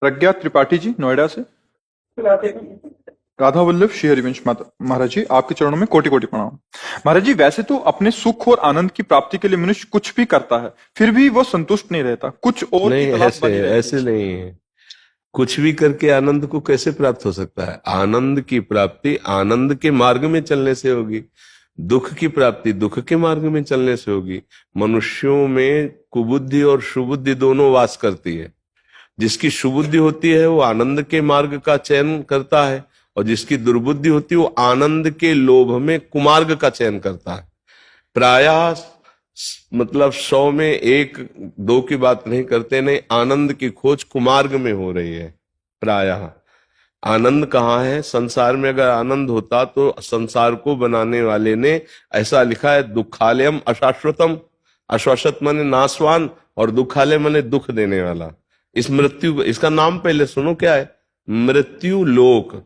प्रज्ञा त्रिपाठी जी नोएडा से। राधा वल्लभ श्री हरिवंश महाराज जी, आपके चरणों में कोटि कोटि प्रणाम। महाराज जी, वैसे तो अपने सुख और आनंद की प्राप्ति के लिए मनुष्य कुछ भी करता है, फिर भी वो संतुष्ट नहीं रहता, कुछ और की नहीं, तलाश ऐसे बनी रहती ऐसे है। नहीं है। कुछ भी करके आनंद को कैसे प्राप्त हो सकता है? आनंद की प्राप्ति आनंद के मार्ग में चलने से होगी। दुख की प्राप्ति दुख के मार्ग में चलने से होगी। मनुष्यों में कुबुद्धि और सुबुद्धि दोनों वास करती है। जिसकी सुबुद्धि होती है वो आनंद के मार्ग का चयन करता है, और जिसकी दुर्बुद्धि होती है वो आनंद के लोभ में कुमार्ग का चयन करता है। प्रायः मतलब 100 में एक दो की बात नहीं करते, नहीं, आनंद की खोज कुमार्ग में हो रही है प्रायः। आनंद कहाँ है? संसार में अगर आनंद होता तो संसार को बनाने वाले ने ऐसा लिखा है, दुखालयम अशाश्वतम। अशाश्वत माने नाशवान, और दुखालय माने दुख देने वाला। इस मृत्यु, इसका नाम पहले सुनो क्या है? मृत्यु लोक।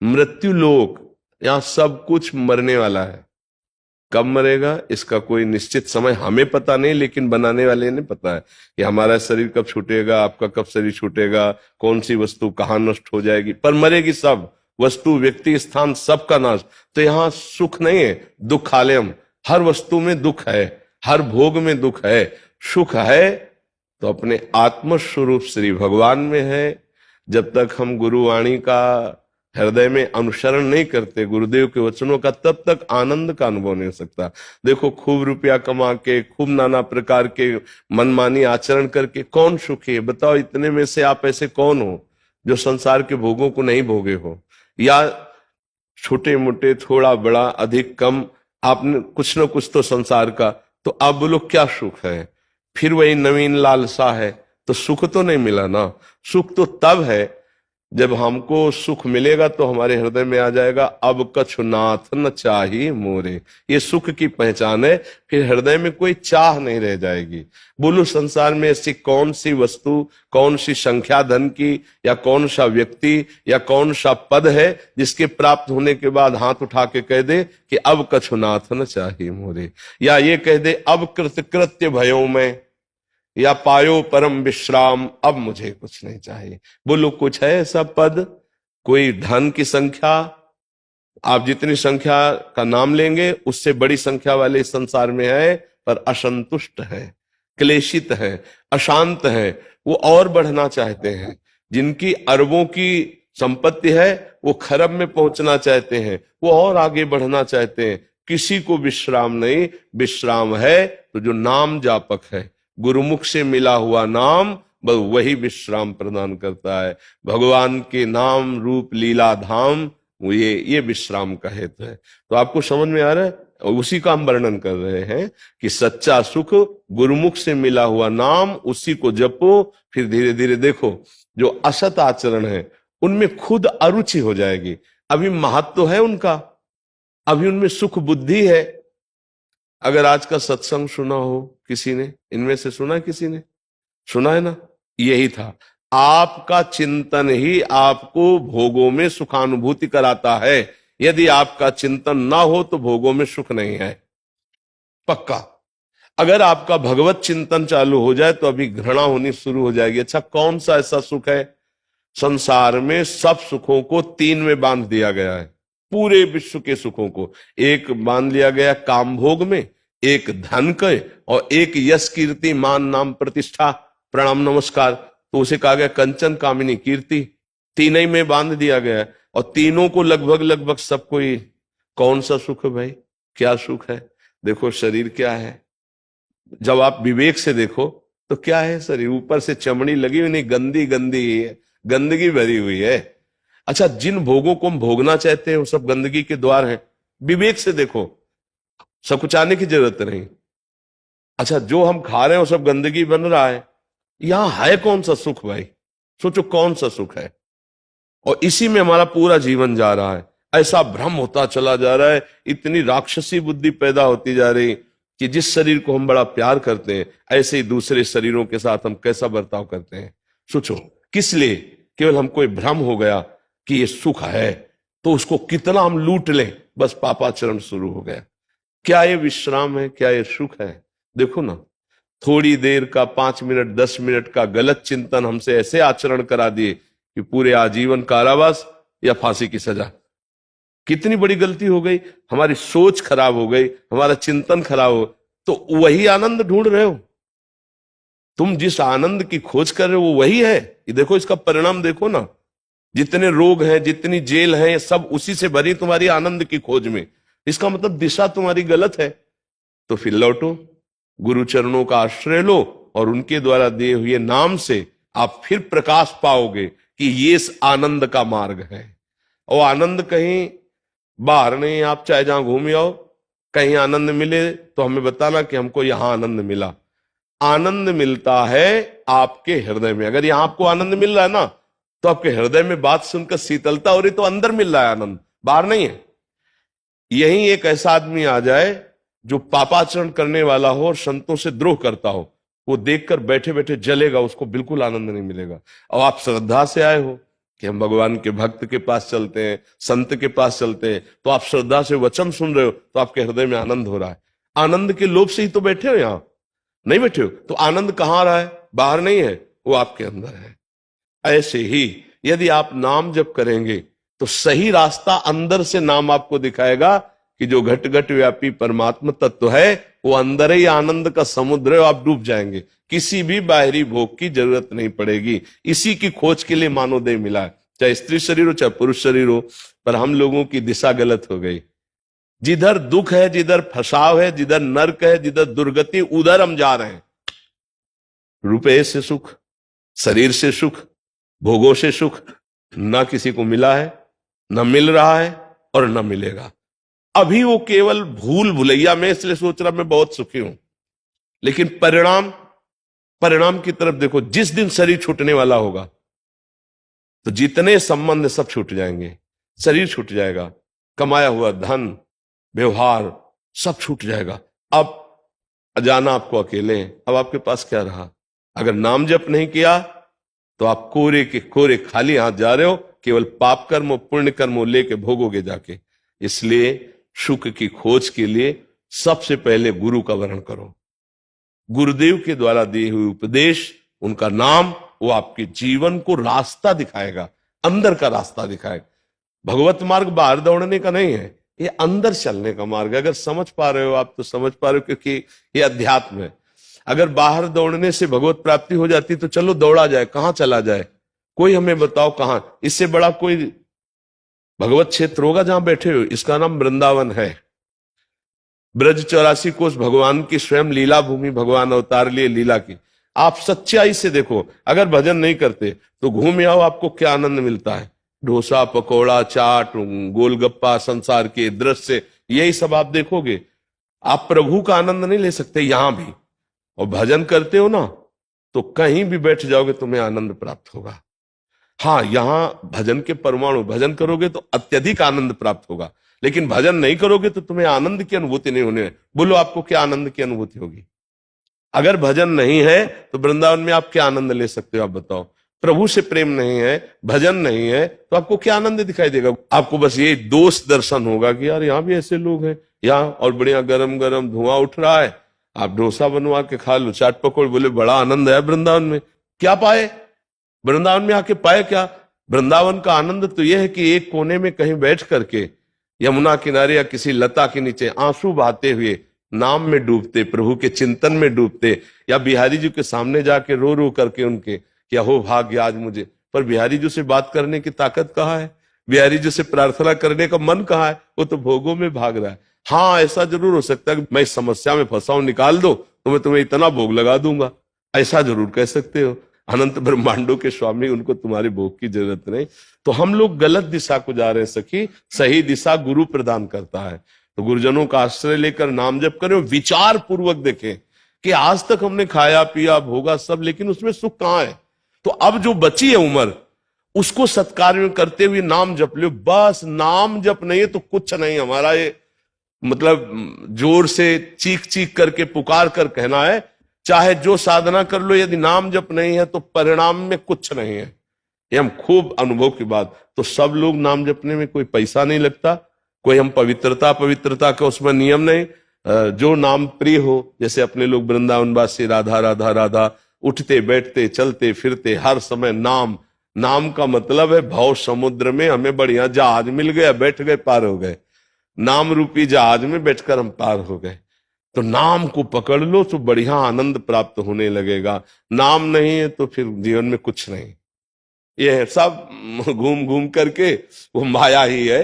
मृत्यु लोक, यहां सब कुछ मरने वाला है। कब मरेगा इसका कोई निश्चित समय हमें पता नहीं, लेकिन बनाने वाले ने पता है कि हमारा शरीर कब छूटेगा, आपका कब शरीर छूटेगा, कौन सी वस्तु कहाँ नष्ट हो जाएगी, पर मरेगी सब। वस्तु, व्यक्ति, स्थान, सबका नाश। तो यहाँ सुख नहीं है, दुखालयम। हर वस्तु में दुख है, हर भोग में दुख है। सुख है तो अपने आत्म स्वरूप श्री भगवान में है। जब तक हम गुरुवाणी का हृदय में अनुसरण नहीं करते, गुरुदेव के वचनों का, तब तक आनंद का अनुभव नहीं हो सकता। देखो, खूब रुपया कमा के, खूब नाना प्रकार के मनमानी आचरण करके कौन सुखी है? बताओ, इतने में से आप ऐसे कौन हो जो संसार के भोगों को नहीं भोगे हो? या छोटे मोटे, थोड़ा बड़ा, अधिक कम, आपने कुछ ना कुछ तो संसार का, तो आप बोलो क्या सुख है? फिर वही नवीन लालसा है, तो सुख तो नहीं मिला ना। सुख तो तब है जब हमको सुख मिलेगा तो हमारे हृदय में आ जाएगा, अब कछु नाथ न चाही मोरे। ये सुख की पहचान है। फिर हृदय में कोई चाह नहीं रह जाएगी। बोलो, संसार में ऐसी कौन सी वस्तु, कौन सी संख्या धन की, या कौन सा व्यक्ति, या कौन सा पद है जिसके प्राप्त होने के बाद हाथ उठा के कह दे कि अब कछु नाथ न चाही मोरे, या ये कह दे अब कृतकृत्य भयो मैं, या पायो परम विश्राम, अब मुझे कुछ नहीं चाहिए? बोलो, कुछ है ऐसा पद? कोई धन की संख्या, आप जितनी संख्या का नाम लेंगे उससे बड़ी संख्या वाले इस संसार में है, पर असंतुष्ट है, क्लेशित है, अशांत है। वो और बढ़ना चाहते हैं। जिनकी अरबों की संपत्ति है वो खरब में पहुंचना चाहते हैं, वो और आगे बढ़ना चाहते हैं। किसी को विश्राम नहीं। विश्राम है तो जो नाम जापक है, गुरुमुख से मिला हुआ नाम, बस वही विश्राम प्रदान करता है। भगवान के नाम रूप लीला धाम, ये विश्राम का हेतु है। तो आपको समझ में आ रहा है? उसी का हम वर्णन कर रहे हैं कि सच्चा सुख गुरुमुख से मिला हुआ नाम, उसी को जपो। फिर धीरे धीरे देखो, जो असत आचरण है उनमें खुद अरुचि हो जाएगी। अभी महत्व है उनका, अभी उनमें सुख बुद्धि है। अगर आज का सत्संग सुना हो किसी ने, इनमें से सुना है किसी ने? सुना है ना? यही था। आपका चिंतन ही आपको भोगों में सुखानुभूति कराता है। यदि आपका चिंतन ना हो तो भोगों में सुख नहीं है, पक्का। अगर आपका भगवत चिंतन चालू हो जाए तो अभी घृणा होनी शुरू हो जाएगी। अच्छा, कौन सा ऐसा सुख है? संसार में सब सुखों को तीन में बांध दिया गया है। पूरे विश्व के सुखों को एक बांध लिया गया काम भोग में, एक धन के, और एक यश कीर्ति मान नाम प्रतिष्ठा प्रणाम नमस्कार, तो उसे कहा गया कंचन कामिनी कीर्ति। तीन ही में बांध दिया गया है, और तीनों को लगभग लगभग सब कोई। कौन सा सुख है भाई? क्या सुख है? देखो, शरीर क्या है? जब आप विवेक से देखो तो क्या है शरीर? ऊपर से चमड़ी लगी हुई नहीं, गंदी गंदी है, गंदगी भरी हुई है। अच्छा, जिन भोगों को हम भोगना चाहते हैं वो सब गंदगी के द्वार हैं। विवेक से देखो, सकुचाने की जरूरत नहीं। अच्छा, जो हम खा रहे हैं वो सब गंदगी बन रहा है। यहां है कौन सा सुख भाई? सोचो, कौन सा सुख है? और इसी में हमारा पूरा जीवन जा रहा है। ऐसा भ्रम होता चला जा रहा है, इतनी राक्षसी बुद्धि पैदा होती जा रही कि जिस शरीर को हम बड़ा प्यार करते हैं, ऐसे ही दूसरे शरीरों के साथ हम कैसा बर्ताव करते हैं। सोचो, किस लिए? केवल हमको ये भ्रम हो गया कि ये सुख है, तो उसको कितना हम लूट लें, बस पापाचरण शुरू हो गया। क्या ये विश्राम है? क्या ये सुख है? देखो ना, थोड़ी देर का 5 मिनट 10 मिनट का गलत चिंतन हमसे ऐसे आचरण करा दिए कि पूरे आजीवन कारावास या फांसी की सजा। कितनी बड़ी गलती हो गई, हमारी सोच खराब हो गई, हमारा चिंतन खराब हो। तो वही आनंद ढूंढ रहे हो तुम, जिस आनंद की खोज कर रहे हो वो वही है। ये देखो, इसका परिणाम देखो ना, जितने रोग हैं, जितनी जेल है, सब उसी से भरी तुम्हारी आनंद की खोज में। इसका मतलब दिशा तुम्हारी गलत है। तो फिर लौटो, गुरु चरणों का आश्रय लो और उनके द्वारा दिए हुए नाम से आप फिर प्रकाश पाओगे कि ये इस आनंद का मार्ग है। और आनंद कहीं बाहर नहीं, आप चाहे जहां घूम आओ, कहीं आनंद मिले तो हमें बताना कि हमको यहां आनंद मिला। आनंद मिलता है आपके हृदय में। अगर यहां आपको आनंद मिल रहा है ना, तो आपके हृदय में बात सुनकर शीतलता हो रही, तो अंदर मिल रहा है आनंद, बाहर नहीं है। यही एक ऐसा आदमी आ जाए जो पापाचरण करने वाला हो और संतों से द्रोह करता हो, वो देखकर बैठे बैठे जलेगा, उसको बिल्कुल आनंद नहीं मिलेगा। और आप श्रद्धा से आए हो कि हम भगवान के भक्त के पास चलते हैं, संत के पास चलते हैं, तो आप श्रद्धा से वचन सुन रहे हो, तो आपके हृदय में आनंद हो रहा है। आनंद के लोभ से ही तो बैठे हो, यहां नहीं बैठे हो। तो आनंद कहां आ रहा है? बाहर नहीं है, वो आपके अंदर है। ऐसे ही यदि आप नाम जप करेंगे तो सही रास्ता अंदर से नाम आपको दिखाएगा कि जो घट घट व्यापी परमात्मा तत्व है वो अंदर ही आनंद का समुद्र है। आप डूब जाएंगे, किसी भी बाहरी भोग की जरूरत नहीं पड़ेगी। इसी की खोज के लिए मानवदेह मिला है, चाहे स्त्री शरीर हो चाहे पुरुष शरीर हो। पर हम लोगों की दिशा गलत हो गई। जिधर दुख है, जिधर फसाव है, जिधर नर्क है, जिधर दुर्गति, उधर हम जा रहे हैं। रुपये से सुख, शरीर से सुख, भोगों से सुख ना किसी को मिला है, ना मिल रहा है और ना मिलेगा। अभी वो केवल भूल भुलैया में, इसलिए सोच रहा मैं बहुत सुखी हूं। लेकिन परिणाम की तरफ देखो, जिस दिन शरीर छूटने वाला होगा तो जितने संबंध सब छूट जाएंगे, शरीर छूट जाएगा, कमाया हुआ धन, व्यवहार सब छूट जाएगा। अब जाना आपको अकेले हैं, अब आपके पास क्या रहा? अगर नाम जप नहीं किया तो आप कोरे के कोरे खाली हाथ जा रहे हो, केवल पाप कर्म और पुण्य कर्म लेके भोगोगे जाके। इसलिए सुख की खोज के लिए सबसे पहले गुरु का वर्ण करो। गुरुदेव के द्वारा दिए हुए उपदेश, उनका नाम, वो आपके जीवन को रास्ता दिखाएगा, अंदर का रास्ता दिखाएगा। भगवत मार्ग बाहर दौड़ने का नहीं है, ये अंदर चलने का मार्ग है। अगर समझ पा रहे हो आप तो समझ पा रहे हो, क्योंकि ये अध्यात्म है। अगर बाहर दौड़ने से भगवत प्राप्ति हो जाती तो चलो दौड़ा जाए, कहां चला जाए? कोई हमें बताओ कहां? इससे बड़ा कोई भगवत क्षेत्र होगा जहां बैठे हो? इसका नाम वृंदावन है। ब्रज 84 कोस भगवान की स्वयं लीला भूमि, भगवान अवतार लिए लीला की। आप सच्चाई से देखो, अगर भजन नहीं करते तो घूम आओ, आपको क्या आनंद मिलता है? डोसा, पकौड़ा, चाट, गोलगप्पा, संसार के दृश्य, यही सब आप देखोगे। आप प्रभु का आनंद नहीं ले सकते यहां भी। और भजन करते हो ना, तो कहीं भी बैठ जाओगे तुम्हें आनंद प्राप्त होगा। हाँ, यहां भजन के परमाणु, भजन करोगे तो अत्यधिक आनंद प्राप्त होगा, लेकिन भजन नहीं करोगे तो तुम्हें आनंद की अनुभूति नहीं होने। बोलो आपको क्या आनंद की अनुभूति होगी? अगर भजन नहीं है तो वृंदावन में आप क्या आनंद ले सकते हो? आप बताओ। प्रभु से प्रेम नहीं है, भजन नहीं है, तो आपको क्या आनंद दिखाई देगा? आपको बस ये दोष दर्शन होगा कि यार यहां भी ऐसे लोग हैं, यहाँ और बढ़िया गरम गरम धुआं उठ रहा है, आप डोसा बनवा के खा लो, चाट पकौड़, बोले बड़ा आनंद है वृंदावन में। क्या पाए वृंदावन में आके? पाए क्या? वृंदावन का आनंद तो यह है कि एक कोने में कहीं बैठ करके यमुना किनारे या किसी लता के नीचे आंसू बहाते हुए नाम में डूबते, प्रभु के चिंतन में डूबते, या बिहारी जी के सामने जाके रो रो करके उनके क्या हो भाग्य आज मुझे। पर बिहारी जी से बात करने की ताकत कहाँ है? बिहारी जी से प्रार्थना करने का मन कहाँ है? वो तो भोगों में भाग रहा है। हाँ, ऐसा जरूर हो सकता है कि मैं इस समस्या में फंसा हूं, निकाल दो तो मैं तुम्हें इतना भोग लगा दूंगा, ऐसा जरूर कह सकते हो। अनंत ब्रह्मांडों के स्वामी, उनको तुम्हारे भोग की जरूरत नहीं। तो हम लोग गलत दिशा को जा रहे हैं सखी, सही दिशा गुरु प्रदान करता है। तो गुरुजनों का आश्रय लेकर नाम जप करें, विचार पूर्वक देखें कि आज तक हमने खाया पिया भोगा सब, लेकिन उसमें सुख कहां है? तो अब जो बची है उम्र, उसको सत्कार्य करते हुए नाम जप लो। बस नाम जप नहीं है तो कुछ नहीं। हमारा ये मतलब जोर से चीख चीख करके पुकार कर कहना है, चाहे जो साधना कर लो, यदि नाम जप नहीं है तो परिणाम में कुछ नहीं है। ये हम खूब अनुभव की बात। तो सब लोग नाम जपने में कोई पैसा नहीं लगता, कोई हम पवित्रता का उसमें नियम नहीं। जो नाम प्रिय हो, जैसे अपने लोग वृंदावनवासी राधा राधा राधा, उठते बैठते चलते फिरते हर समय नाम। नाम का मतलब है भव समुद्र में हमें बढ़िया जहाज मिल गया, बैठ गए पार हो गए। नाम रूपी जहाज में बैठकर हम पार हो गए। तो नाम को पकड़ लो तो बढ़िया आनंद प्राप्त होने लगेगा। नाम नहीं है तो फिर जीवन में कुछ नहीं। ये है सब घूम घूम करके वो माया ही है।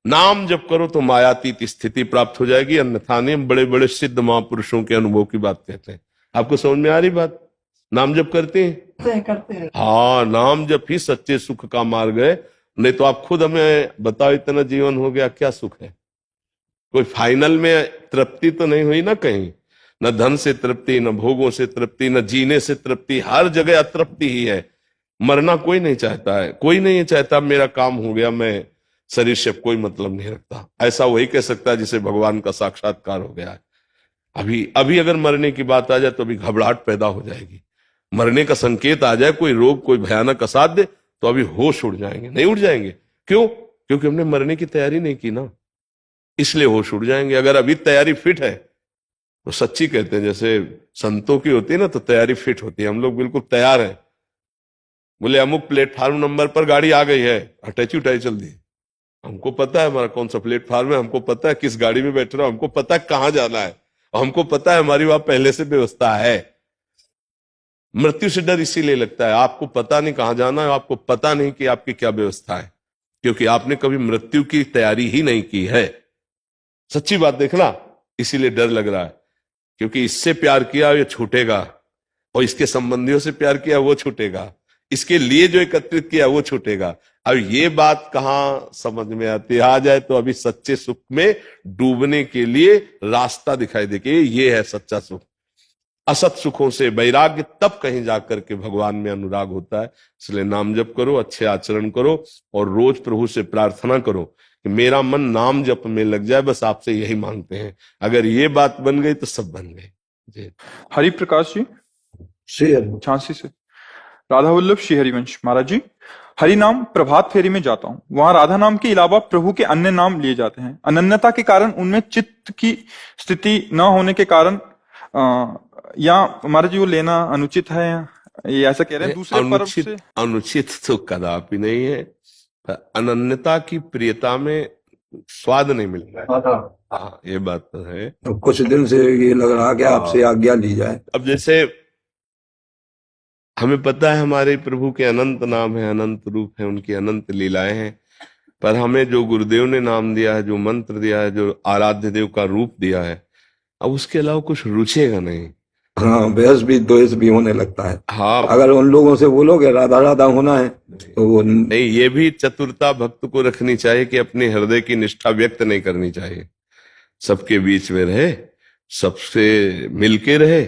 नाम जब करो तो मायातीत स्थिति प्राप्त हो जाएगी, अन्यथा नहीं। हम बड़े बड़े सिद्ध महापुरुषों के अनुभव की बात कहते हैं। आपको समझ में आ रही बात? नाम जप करते हैं? हाँ, नाम जप ही सच्चे सुख का मार्ग है। नहीं तो आप खुद हमें बताओ, इतना जीवन हो गया, क्या सुख है? कोई फाइनल में तृप्ति तो नहीं हुई ना कहीं। न धन से तृप्ति, न भोगों से तृप्ति, न जीने से तृप्ति। हर जगह अतृप्ति ही है। मरना कोई नहीं चाहता है। कोई नहीं चाहता मेरा काम हो गया, मैं शरीर से कोई मतलब नहीं रखता। ऐसा वही कह सकता है जिसे भगवान का साक्षात्कार हो गया है। अभी अभी अगर मरने की बात आ जाए तो अभी घबराहट पैदा हो जाएगी। मरने का संकेत आ जाए, कोई रोग, कोई भयानक असाध्य, तो अभी होश उड़ जाएंगे। नहीं उड़ जाएंगे? क्यों? क्योंकि हमने मरने की तैयारी नहीं की ना, इसलिए होश उड़ जाएंगे। अगर अभी तैयारी फिट है तो सच्ची कहते हैं, जैसे संतों की होती है ना, तो तैयारी फिट होती है। हम लोग बिल्कुल तैयार हैं। बोले अमुक प्लेटफार्म नंबर पर गाड़ी आ गई है, अटैची उठाई चल दी। हमको पता है हमारा कौन सा प्लेटफार्म है, हमको पता है किस गाड़ी में बैठ रहा हूं, हमको पता है कहां जाना है, और हमको पता है हमारी वहां पहले से व्यवस्था है। मृत्यु से डर इसीलिए लगता है, आपको पता नहीं कहां जाना है, आपको पता नहीं कि आपकी क्या व्यवस्था है, क्योंकि आपने कभी मृत्यु की तैयारी ही नहीं की है। सच्ची बात देखना, इसीलिए डर लग रहा है। क्योंकि इससे प्यार किया ये छूटेगा, और इसके संबंधियों से प्यार किया वो छूटेगा, इसके लिए जो एकत्रित किया वो छूटेगा। अब ये बात कहां समझ में आती है? आ जाए तो अभी सच्चे सुख में डूबने के लिए रास्ता दिखाई दे कि ये है सच्चा सुख। असत सुखों से वैराग्य तब कहीं जाकर के भगवान में अनुराग होता है। इसलिए नाम जप करो, अच्छे आचरण करो, और रोज प्रभु से प्रार्थना करो कि मेरा मन नाम जप में लग जाए। बस आपसे यही मांगते हैं। अगर ये बात बन गई तो सब बन गए। जी। हरि प्रकाश जी झांसी से। राधा वल्लभ श्री हरिवंश महाराज जी, हरि नाम प्रभात फेरी में जाता हूँ, वहां राधा नाम के अलावा प्रभु के अन्य नाम लिए जाते हैं। अनन्यता के कारण उनमें चित्त की स्थिति न होने के कारण या महाराज जी वो लेना अनुचित है, ये ऐसा कह रहे हैं दूसरे पर्व से? अनुचित तो कदापि नहीं है। अनन्यता की प्रियता में स्वाद नहीं मिलता है। हाँ, ये बात तो है। तो कुछ दिन से ये लग रहा कि आपसे आज्ञा ली जाए। अब जैसे हमें पता है हमारे प्रभु के अनंत नाम है, अनंत रूप है, उनकी अनंत लीलाएं हैं, पर हमें जो गुरुदेव ने नाम दिया है, जो मंत्र दिया है, जो आराध्य देव का रूप दिया है, अब उसके अलावा कुछ रुचेगा नहीं। हाँ, बहस भी द्वेष भी होने लगता है। हाँ, अगर उन लोगों से बोलोगे राधा राधा होना है तो वो नहीं, ये भी चतुरता भक्त को रखनी चाहिए कि अपने हृदय की निष्ठा व्यक्त नहीं करनी चाहिए। सबके बीच में रहे, सबसे मिलके रहे,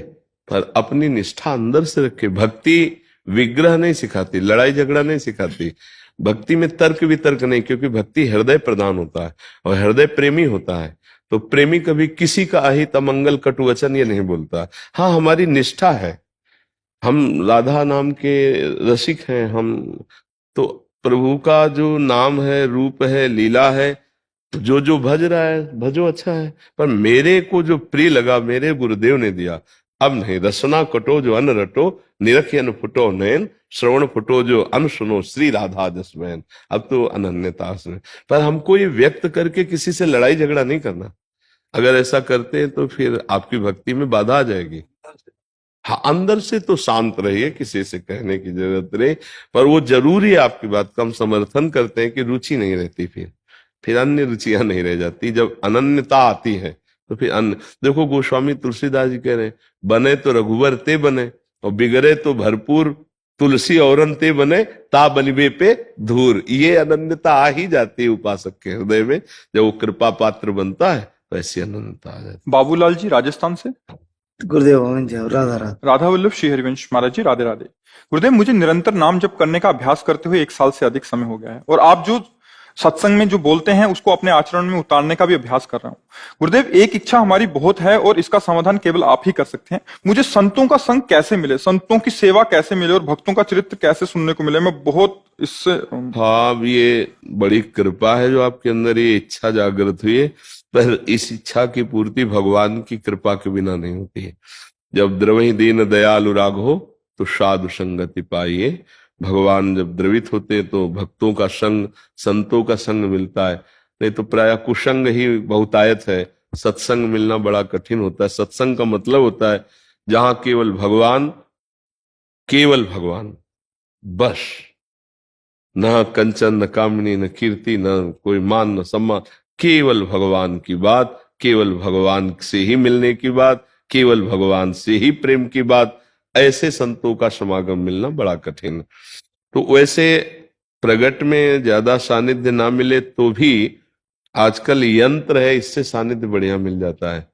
पर अपनी निष्ठा अंदर से रखे। भक्ति विग्रह नहीं सिखाती, लड़ाई झगड़ा नहीं सिखाती। भक्ति में तर्क वितर्क नहीं, क्योंकि भक्ति हृदय प्रदान होता है और हृदय प्रेमी होता है। तो प्रेमी कभी किसी का अहित अमंगल कटु वचन ये नहीं बोलता। हाँ, हमारी निष्ठा है, हम राधा नाम के रसिक हैं। हम तो प्रभु का जो नाम है, रूप है, लीला है, जो जो भज रहा है भजो, अच्छा है। पर मेरे को जो प्रिय लगा, मेरे गुरुदेव ने दिया। अब नहीं, रसना कटो जो अन रटो, निरखियन फुटो नयन, श्रवण फुटो जो अन सुनो, श्री राधा जसमैन। अब तो अनन्यता में, पर हमको ये व्यक्त करके किसी से लड़ाई झगड़ा नहीं करना। अगर ऐसा करते हैं तो फिर आपकी भक्ति में बाधा आ जाएगी। हाँ, अंदर से तो शांत रहिए, किसी से कहने की जरूरत नहीं। पर वो जरूरी है आपकी बात का, हम समर्थन करते हैं कि रुचि नहीं रहती, फिर अन्य रुचियां नहीं रह जाती। जब अनन्यता आती है तो फिर अन्य, देखो गोस्वामी तुलसीदास जी कह रहे हैं, बने तो रघुवर ते बने, और बिगड़े तो भरपूर तुलसी औरन ते बने, ता बनिबे पे धूर। ये अनन्यता आ ही जाती है उपासक के हृदय में। जब वो कृपा पात्र बनता है तो ऐसी अनन्यता आ जाती है। बाबूलाल जी राजस्थान से। गुरुदेव राधा राधा। राधा वल्लभ श्री हरिवंश महाराज जी, राधे राधे। गुरुदेव, मुझे निरंतर नाम जप करने का अभ्यास करते हुए 1 साल से अधिक समय हो गया है, और आप जो सत्संग में जो बोलते हैं उसको अपने आचरण में उतारने का भी अभ्यास कर रहा हूं। गुरुदेव, एक इच्छा हमारी बहुत है और इसका समाधान केवल आप ही कर सकते हैं। मुझे संतों का संग कैसे मिले, संतों की सेवा कैसे मिले और भक्तों का चरित्र कैसे सुनने को मिले? मैं बहुत इससे हाँ, अब ये बड़ी कृपा है जो आपके अंदर ये इच्छा जागृत हुई है, पर इस इच्छा की पूर्ति भगवान की कृपा के बिना नहीं होती है। जब द्रवहि दीन दयालु राघो तो साधु संगति पाइए। भगवान जब द्रवित होते हैं तो भक्तों का संग, संतों का संग मिलता है, नहीं तो प्रायः कुसंग ही बहुतायत है। सत्संग मिलना बड़ा कठिन होता है। सत्संग का मतलब होता है जहां केवल भगवान, केवल भगवान, बस, न कंचन, न कामिनी, न कीर्ति, न कोई मान, न सम्मान, केवल भगवान की बात, केवल भगवान से ही मिलने की बात, केवल भगवान से ही प्रेम की बात। ऐसे संतों का समागम मिलना बड़ा कठिन है। तो वैसे प्रगट में ज्यादा सानिध्य ना मिले तो भी आजकल यंत्र है, इससे सानिध्य बढ़िया मिल जाता है।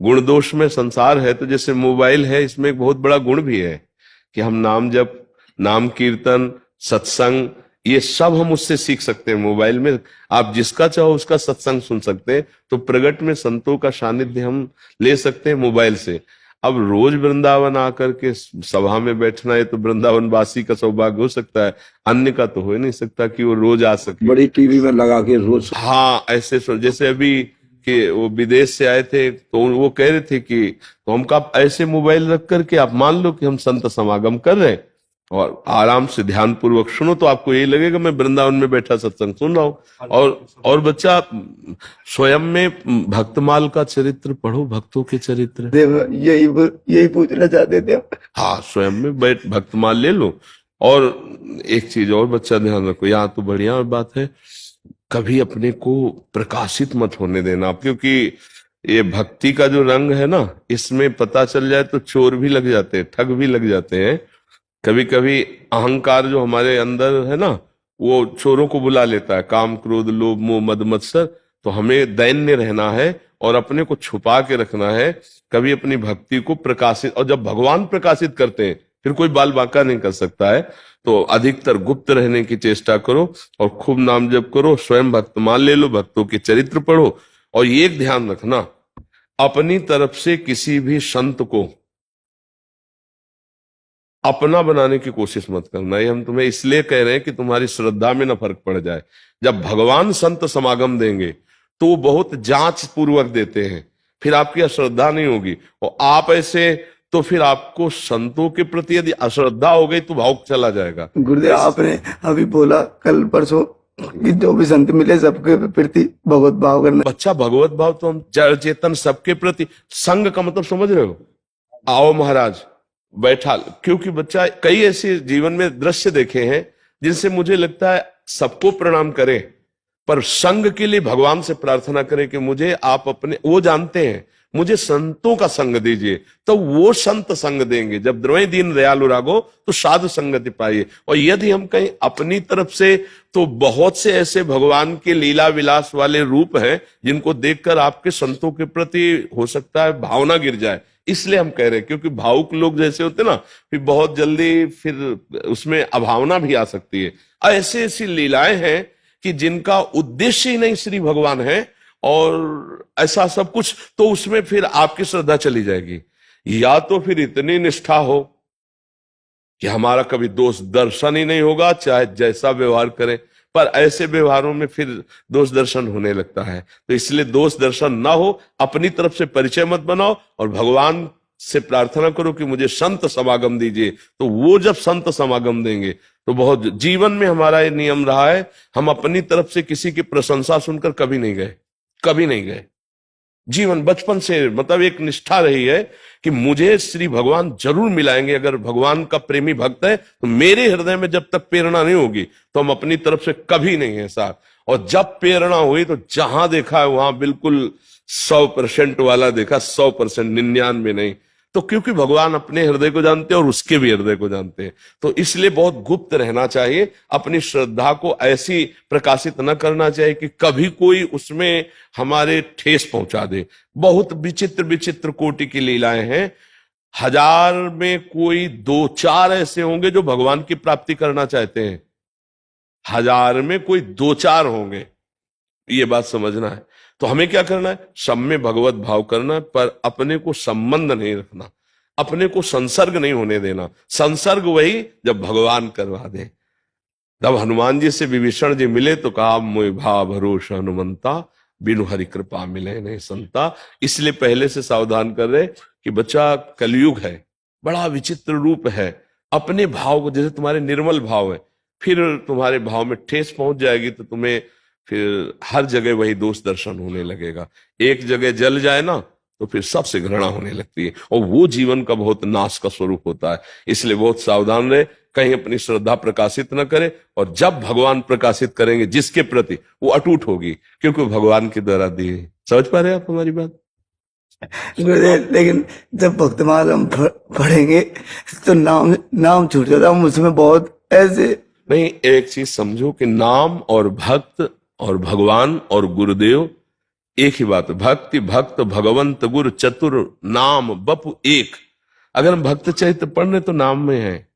गुण दोष में संसार है, तो जैसे मोबाइल है, इसमें एक बहुत बड़ा गुण भी है कि हम नाम जप, नाम कीर्तन, सत्संग, ये सब हम उससे सीख सकते हैं। मोबाइल में आप जिसका चाहो उसका सत्संग सुन सकते हैं। तो प्रगट में संतों का सानिध्य हम ले सकते हैं मोबाइल से। अब रोज वृंदावन आकर के सभा में बैठना है तो वृंदावन वासी का सौभाग्य हो सकता है, अन्य का तो हो ही नहीं सकता कि वो रोज आ सके। बड़ी टीवी में लगा के रोज। हाँ, ऐसे जैसे अभी कि वो विदेश से आए थे तो वो कह रहे थे कि तो हम कहा ऐसे मोबाइल रख करके आप मान लो कि हम संत समागम कर रहे हैं और आराम से ध्यान पूर्वक सुनो, तो आपको यही लगेगा मैं वृंदावन में बैठा सत्संग सुन रहा हूँ। और बच्चा स्वयं में भक्तमाल का चरित्र पढ़ो, भक्तों के चरित्र। देव यही पूछना चाहते थे। हाँ, स्वयं में बैठ भक्तमाल ले लो। और एक चीज और बच्चा ध्यान रखो, यहाँ तो बढ़िया बात है, कभी अपने को प्रकाशित मत होने देना, क्योंकि ये भक्ति का जो रंग है ना, इसमें पता चल जाए तो चोर भी लग जाते हैं, ठग भी लग जाते हैं। कभी कभी अहंकार जो हमारे अंदर है ना, वो चोरों को बुला लेता है, काम, क्रोध, लोभ, मोह, मद, मत्सर। तो हमें दैन्य रहना है और अपने को छुपा के रखना है, कभी अपनी भक्ति को प्रकाशित। और जब भगवान प्रकाशित करते हैं फिर कोई बाल बांका नहीं कर सकता है। तो अधिकतर गुप्त रहने की चेष्टा करो और खूब नाम जप करो, स्वयं भक्तमाल ले लो, भक्तों के चरित्र पढ़ो। और ये ध्यान रखना, अपनी तरफ से किसी भी संत को अपना बनाने की कोशिश मत करना। ये हम तुम्हें इसलिए कह रहे हैं कि तुम्हारी श्रद्धा में ना फर्क पड़ जाए। जब भगवान संत समागम देंगे तो वो बहुत जांच पूर्वक देते हैं, फिर आपकी अश्रद्धा नहीं होगी। और आप ऐसे तो फिर आपको संतों के प्रति यदि अश्रद्धा हो गई तो भाव चला जाएगा। गुरुदेव आपने अभी बोला कल परसों कि जो भी संत मिले सबके प्रति भगवत भाव करना। बच्चा, भगवत भाव तो हम जड़ चेतन सबके प्रति, संग का मतलब समझ रहे हो? आओ महाराज बैठा, क्योंकि बच्चा कई ऐसे जीवन में दृश्य देखे हैं जिनसे मुझे लगता है सबको प्रणाम करें, पर संग के लिए भगवान से प्रार्थना करें कि मुझे आप अपने, वो जानते हैं मुझे संतों का संग दीजिए, तो वो संत संग देंगे। जब द्रवहि दीन दयालु राघो तो साधु संगति पाइए। और यदि हम कहीं अपनी तरफ से, तो बहुत से ऐसे भगवान के लीला विलास वाले रूप हैं जिनको देखकर आपके संतों के प्रति हो सकता है भावना गिर जाए। इसलिए हम कह रहे हैं, क्योंकि भावुक लोग जैसे होते ना, फिर बहुत जल्दी फिर उसमें अभावना भी आ सकती है। ऐसी ऐसी लीलाएं हैं कि जिनका उद्देश्य ही नहीं श्री भगवान है, और ऐसा सब कुछ, तो उसमें फिर आपकी श्रद्धा चली जाएगी। या तो फिर इतनी निष्ठा हो कि हमारा कभी दोष दर्शन ही नहीं होगा, चाहे जैसा व्यवहार करें, पर ऐसे व्यवहारों में फिर दोष दर्शन होने लगता है। तो इसलिए दोष दर्शन ना हो, अपनी तरफ से परिचय मत बनाओ और भगवान से प्रार्थना करो कि मुझे संत समागम दीजिए। तो वो जब संत समागम देंगे तो बहुत, जीवन में हमारा ये नियम रहा है, हम अपनी तरफ से किसी की प्रशंसा सुनकर कभी नहीं गए, कभी नहीं गए। जीवन बचपन से मतलब एक निष्ठा रही है कि मुझे श्री भगवान जरूर मिलाएंगे। अगर भगवान का प्रेमी भक्त है तो मेरे हृदय में जब तक प्रेरणा नहीं होगी तो हम अपनी तरफ से कभी नहीं है साथ। और जब प्रेरणा हुई तो जहां देखा है वहां बिल्कुल 100% वाला देखा, 100%, 99 नहीं। तो क्योंकि भगवान अपने हृदय को जानते हैं और उसके भी हृदय को जानते हैं, तो इसलिए बहुत गुप्त रहना चाहिए। अपनी श्रद्धा को ऐसी प्रकाशित न करना चाहिए कि कभी कोई उसमें हमारे ठेस पहुंचा दे। बहुत विचित्र विचित्र कोटि की लीलाएं हैं। 1000 में कोई 2-4 ऐसे होंगे जो भगवान की प्राप्ति करना चाहते हैं, 1000 में कोई 2-4 होंगे, ये बात समझना है। तो हमें क्या करना है? सब में भगवत भाव करना है, पर अपने को संबंध नहीं रखना, अपने को संसर्ग नहीं होने देना। संसर्ग वही जब भगवान करवा दे। तब हनुमान जी से विभीषण जी मिले तो कहा मोहि भा भरोसा हनुमंता, बिनु हरि कृपा मिले नहीं संता। इसलिए पहले से सावधान कर रहे कि बच्चा कलयुग है, बड़ा विचित्र रूप है। अपने भाव को, जैसे तुम्हारे निर्मल भाव है, फिर तुम्हारे भाव में ठेस पहुंच जाएगी तो तुम्हें फिर हर जगह वही दोष दर्शन होने लगेगा। एक जगह जल जाए ना तो फिर सबसे घृणा होने लगती है, और वो जीवन का बहुत नाश का स्वरूप होता है। इसलिए बहुत सावधान रहे, कहीं अपनी श्रद्धा प्रकाशित न करे, और जब भगवान प्रकाशित करेंगे जिसके प्रति, वो अटूट होगी, क्योंकि वो भगवान के द्वारा दी है। समझ पा रहे हैं आप हमारी बात? गुरुदेव, लेकिन जब भक्तमाल हम पढ़ेंगे तो नाम नाम छूट जाता है उसमें बहुत ऐसे। नहीं, एक चीज समझो कि नाम और भक्त और भगवान और गुरुदेव एक ही बात है। भक्ति भक्त भगवंत गुरु चतुर नाम बपु एक। अगर हम भक्त चरित्र पढ़ रहे तो नाम में है,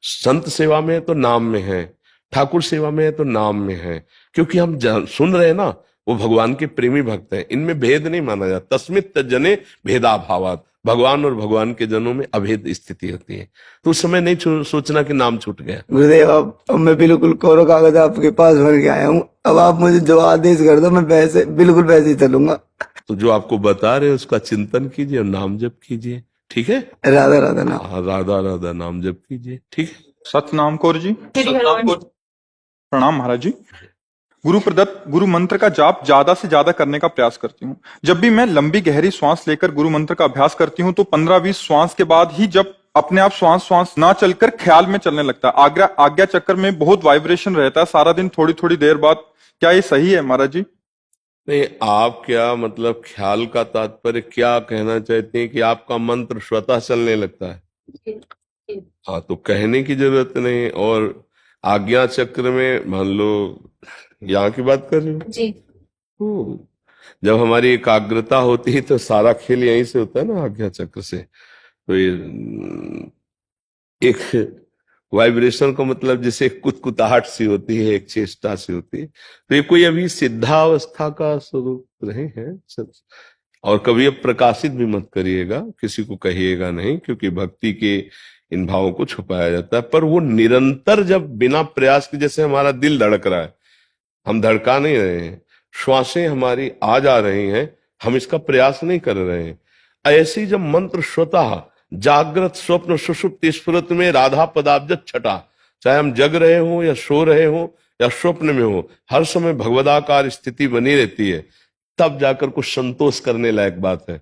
संत सेवा में है तो नाम में है, ठाकुर सेवा में है तो नाम में है, क्योंकि हम सुन रहे हैं ना, वो भगवान के प्रेमी भक्त हैं। इनमें भेद नहीं माना जाता। तस्मित तज्जने भेदाभावात, भगवान और भगवान के जनों में अभेद स्थिति होती है। तो उस समय नहीं सोचना कि नाम छूट गया। गुरुदेव, अब मैं बिल्कुल कोरा कागज आपके पास भर के आया हूँ। अब आप मुझे जो आदेश कर दो, मैं वैसे बिल्कुल वैसे ही चलूंगा। तो जो आपको बता रहे हैं उसका चिंतन कीजिए और नाम जप कीजिए, ठीक है? राधा राधा नाम। हाँ, राधा राधा नाम जप कीजिए, ठीक है? सतनाम कौर जी, प्रणाम महाराज जी। गुरु प्रदत्त गुरु मंत्र का जाप ज्यादा से ज्यादा करने का प्रयास करती हूँ। जब भी मैं लंबी गहरी श्वास लेकर गुरु मंत्र का अभ्यास करती हूँ तो 15-20 श्वास के बाद ही जब अपने आप श्वास ना चलकर ख्याल में चलने लगता है। आज्ञा चक्र में बहुत वाइब्रेशन रहता है सारा दिन, थोड़ी थोड़ी देर बाद। क्या ये सही है महाराज जी? नहीं, आप क्या मतलब ख्याल का तात्पर्य क्या कहना चाहते हैं कि आपका मंत्र स्वतः चलने लगता है? हाँ, तो कहने की जरूरत नहीं। और आज्ञा चक्र में मान लो यहाँ की बात कर रहे हो जी। जब हमारी एकाग्रता होती है तो सारा खेल यहीं से होता है ना, आज्ञा चक्र से। तो ये एक वाइब्रेशन का मतलब जैसे एक कुतकुताहट सी होती है, एक चेष्टा सी होती है। तो ये कोई अभी सिद्धावस्था का स्वरूप नहीं है। और कभी अब प्रकाशित भी मत करिएगा, किसी को कहिएगा नहीं, क्योंकि भक्ति के इन भावों को छुपाया जाता है। पर वो निरंतर जब बिना प्रयास के, जैसे हमारा दिल धड़क रहा है, हम धड़का नहीं रहे हैं, श्वासें हमारी आ जा रही हैं, हम इसका प्रयास नहीं कर रहे हैं। ऐसी जब मंत्र स्वतः जागृत स्वप्न सुषुप्ति स्फुरत में राधा पदाब्ज छटा, चाहे हम जग रहे हो या सो रहे हो या स्वप्न में हो, हर समय भगवदाकार स्थिति बनी रहती है। तब जाकर कुछ संतोष करने लायक बात है।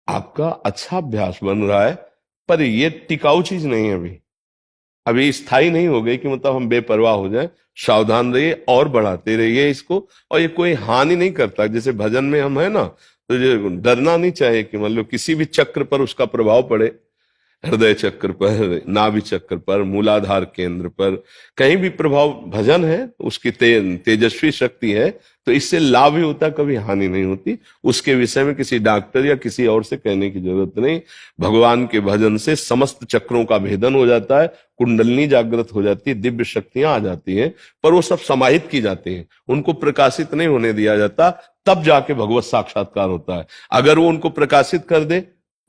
आपका अच्छा अभ्यास बन रहा है, पर ये टिकाऊ चीज नहीं है। अभी स्थायी नहीं हो गई कि मतलब हम बेपरवाह हो जाए। सावधान रहिए और बढ़ाते रहिए इसको। और ये कोई हानि नहीं करता। जैसे भजन में हम है ना, तो ये डरना नहीं चाहिए कि मतलब किसी भी चक्र पर उसका प्रभाव पड़े, हृदय चक्र पर, नाभि चक्र पर, मूलाधार केंद्र पर, कहीं भी प्रभाव। भजन है, उसकी तेजस्वी शक्ति है, तो इससे लाभ ही होता, कभी हानि नहीं होती। उसके विषय में किसी डॉक्टर या किसी और से कहने की जरूरत नहीं। भगवान के भजन से समस्त चक्रों का भेदन हो जाता है, कुंडलनी जागृत हो जाती है, दिव्य शक्तियां आ जाती हैं, पर वो सब समाहित की जाती हैं, उनको प्रकाशित नहीं होने दिया जाता। तब जाके भगवत साक्षात्कार होता है। अगर वो उनको प्रकाशित कर दे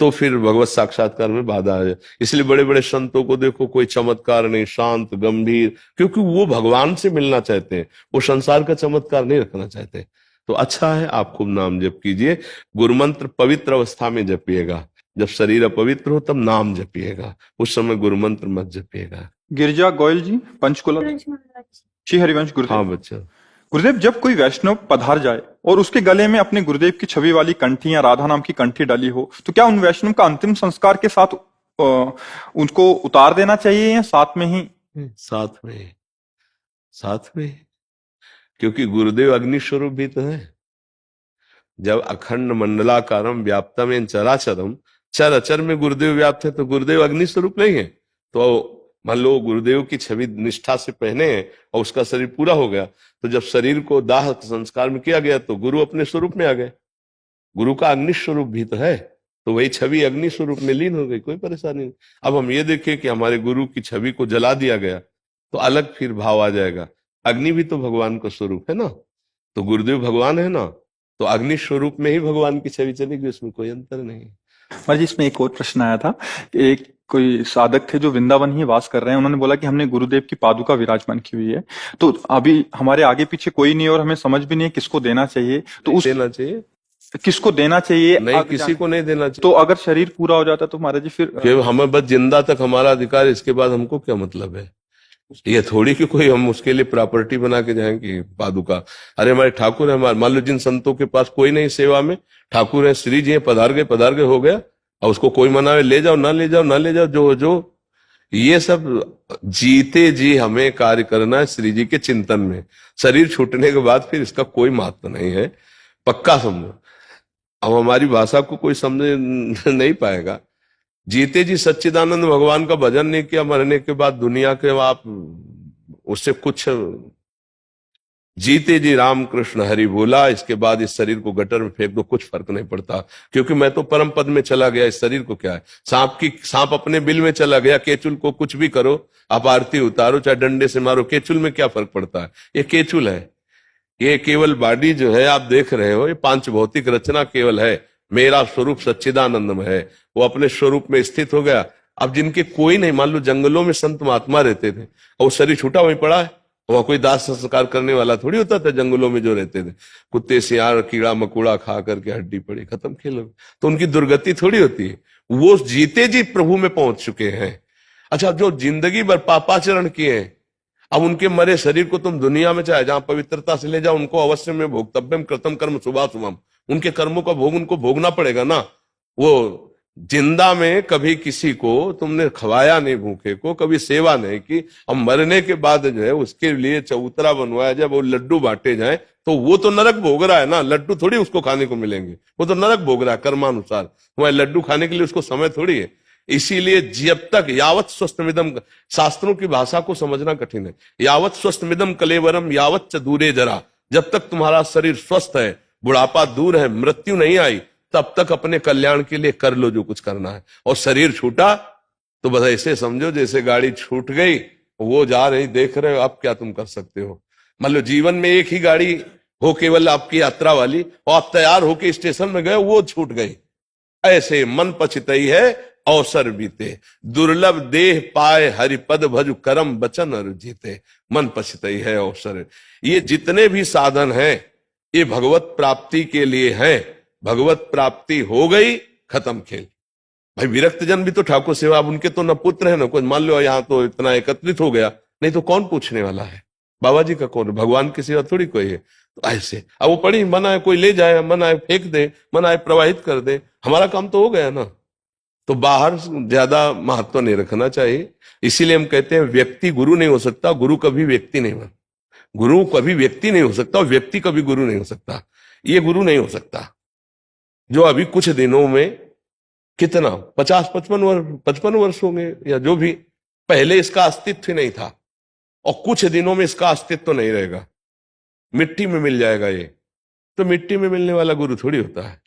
तो फिर भगवत साक्षात्कार में बाधा आ जाए। इसलिए बड़े बड़े संतों को देखो, कोई चमत्कार नहीं, शांत गंभीर, क्योंकि वो भगवान से मिलना चाहते हैं, वो संसार का चमत्कार नहीं रखना चाहते। तो अच्छा है, आप खूब नाम जप कीजिए। गुरुमंत्र पवित्र अवस्था में जपिएगा। जब शरीर अपवित्र हो तब नाम जपिएगा, उस समय गुरुमंत्र मत जपिएगा। गिरजा गोयल जी, पंचकुला। श्री हरिवंश गुरुदेव। हाँ बच्चा। गुरुदेव, जब कोई वैष्णव पधार जाए और उसके गले में अपने गुरुदेव की छवि वाली कंठी या राधा नाम की कंठी डाली हो, तो क्या उन वैष्णव का अंतिम संस्कार के साथ उनको उतार देना चाहिए या साथ में ही? साथ में, क्योंकि गुरुदेव अग्नि स्वरूप भी तो है। जब अखंड मंडलाकारम व्याप्तम चराचरम, चर अचर में गुरुदेव व्याप्त है, तो गुरुदेव अग्नि स्वरूप नहीं है। तो मान लो गुरुदेव की छवि निष्ठा से पहने हैं और उसका शरीर पूरा हो गया, तो जब शरीर को दाह संस्कार में किया गया तो गुरु अपने स्वरूप में आ गए। गुरु का अग्नि स्वरूप भी तो है, तो वही छवि अग्नि स्वरूप में लीन हो गई, कोई परेशानी नहीं। अब हम ये देखें कि हमारे गुरु की छवि को जला दिया गया तो अलग फिर भाव आ जाएगा। अग्नि भी तो भगवान का स्वरूप है ना, तो गुरुदेव भगवान है ना, तो अग्नि स्वरूप में ही भगवान की छवि चलेगी, उसमें कोई अंतर नहीं। महाराज जी, इसमें एक और प्रश्न आया था। एक कोई साधक थे जो वृंदावन ही वास कर रहे हैं, उन्होंने बोला कि हमने गुरुदेव की पादुका विराजमान की हुई है, तो अभी हमारे आगे पीछे कोई नहीं है और हमें समझ भी नहीं है किसको देना चाहिए, तो उस देना चाहिए किसको देना चाहिए नहीं, किसी को नहीं देना चाहिए। तो अगर शरीर पूरा हो जाता तो महाराज जी फिर हमें बस जिंदा तक हमारा अधिकार, इसके बाद हमको क्या मतलब है? ये थोड़ी कि कोई हम उसके लिए प्रॉपर्टी बना के जाएंगे पादुका। अरे हमारे ठाकुर है, मान लो जिन संतों के पास कोई नहीं सेवा में, ठाकुर है, श्री जी है, पधार गए हो गया, और उसको कोई मनावे ले जाओ ना ले जाओ ना ले जाओ, जो ये सब जीते जी हमें कार्य करना है श्री जी के चिंतन में। शरीर छूटने के बाद फिर इसका कोई महत्व नहीं है, पक्का समझो। अब हमारी भाषा को कोई समझ नहीं पाएगा। जीते जी सच्चिदानंद भगवान का भजन नहीं किया, मरने के बाद दुनिया के आप उससे कुछ, जीते जी राम कृष्ण हरि बोला, इसके बाद इस शरीर को गटर में फेंक दो, कुछ फर्क नहीं पड़ता, क्योंकि मैं तो परम पद में चला गया, इस शरीर को क्या है? सांप अपने बिल में चला गया, केचुल को कुछ भी करो, आप आरती उतारो, चाहे डंडे से मारो, केचुल में क्या फर्क पड़ता है? ये केचुल है, ये केवल बॉडी जो है आप देख रहे हो, ये पांच भौतिक रचना केवल है। मेरा स्वरूप सच्चिदानंदम है, वो अपने स्वरूप में स्थित हो गया। अब जिनके कोई नहीं, मान लो जंगलों में संत महात्मा रहते थे और वो शरीर छूटा वहीं पड़ा है, वहां कोई दाह संस्कार करने वाला थोड़ी होता था। जंगलों में जो रहते थे, कुत्ते सियार कीड़ा मकोड़ा खा करके हड्डी पड़ी, खत्म खेल, तो उनकी दुर्गति थोड़ी होती है। वो जीते जी प्रभु में पहुंच चुके हैं। अच्छा, जो जिंदगी भर पापाचरण किए हैं, अब उनके मरे शरीर को तुम दुनिया में चाहे जहां पवित्रता से ले जाओ, उनको अवश्य में भोक्तव्यम कृतम कर्म शुभाशुभम, उनके कर्मों का भोग उनको भोगना पड़ेगा ना। वो जिंदा में कभी किसी को तुमने खवाया नहीं, भूखे को कभी सेवा नहीं की, अब मरने के बाद जो है उसके लिए चबूतरा बनवाया जाए, वो लड्डू बांटे जाए, तो वो तो नरक भोग रहा है ना, लड्डू थोड़ी उसको खाने को मिलेंगे, वो तो नरक भोग रहा है कर्मानुसार। तुम्हारे लड्डू खाने के लिए उसको समय थोड़ी है। इसीलिए जब तक यावत स्वस्थमिदम, शास्त्रों की भाषा को समझना कठिन है, यावत स्वस्थमिदम कलेवरम यावत च दूरे जरा, जब तक तुम्हारा शरीर स्वस्थ है, बुढ़ापा दूर है, मृत्यु नहीं आई, तब तक अपने कल्याण के लिए कर लो जो कुछ करना है। और शरीर छूटा तो बस ऐसे समझो जैसे गाड़ी छूट गई, वो जा रही, देख रहे हो, अब क्या तुम कर सकते हो? मान लो जीवन में एक ही गाड़ी हो केवल आपकी यात्रा वाली, और आप तैयार होके स्टेशन में गए, वो छूट गई। ऐसे मन पछतई है अवसर बीते, दुर्लभ देह पाए हरिपद भजु करम बचन और जीते, मन पछतई है अवसर। ये जितने भी साधन हैं ये भगवत प्राप्ति के लिए हैं। भगवत प्राप्ति हो गई, खत्म खेल। भाई विरक्त जन भी तो ठाकुर सेवा, अब उनके तो न पुत्र है न कुछ, मान लो यहाँ तो इतना एकत्रित हो गया, नहीं तो कौन पूछने वाला है? बाबा जी का कौन? भगवान की सेवा थोड़ी कोई है। तो ऐसे अब वो पड़ी, मना है कोई ले जाए, मना है फेंक दे, मना है प्रवाहित कर दे, हमारा काम तो हो गया ना। तो बाहर ज्यादा महत्व नहीं रखना चाहिए। इसीलिए हम कहते हैं व्यक्ति गुरु नहीं हो सकता, गुरु कभी व्यक्ति नहीं बन, गुरु कभी व्यक्ति नहीं हो सकता, और व्यक्ति कभी गुरु नहीं हो सकता। ये गुरु नहीं हो सकता जो अभी कुछ दिनों में कितना 55 वर्ष होंगे या जो भी, पहले इसका अस्तित्व ही नहीं था, और कुछ दिनों में इसका अस्तित्व नहीं रहेगा, मिट्टी में मिल जाएगा। ये तो मिट्टी में मिलने वाला गुरु थोड़ी होता है।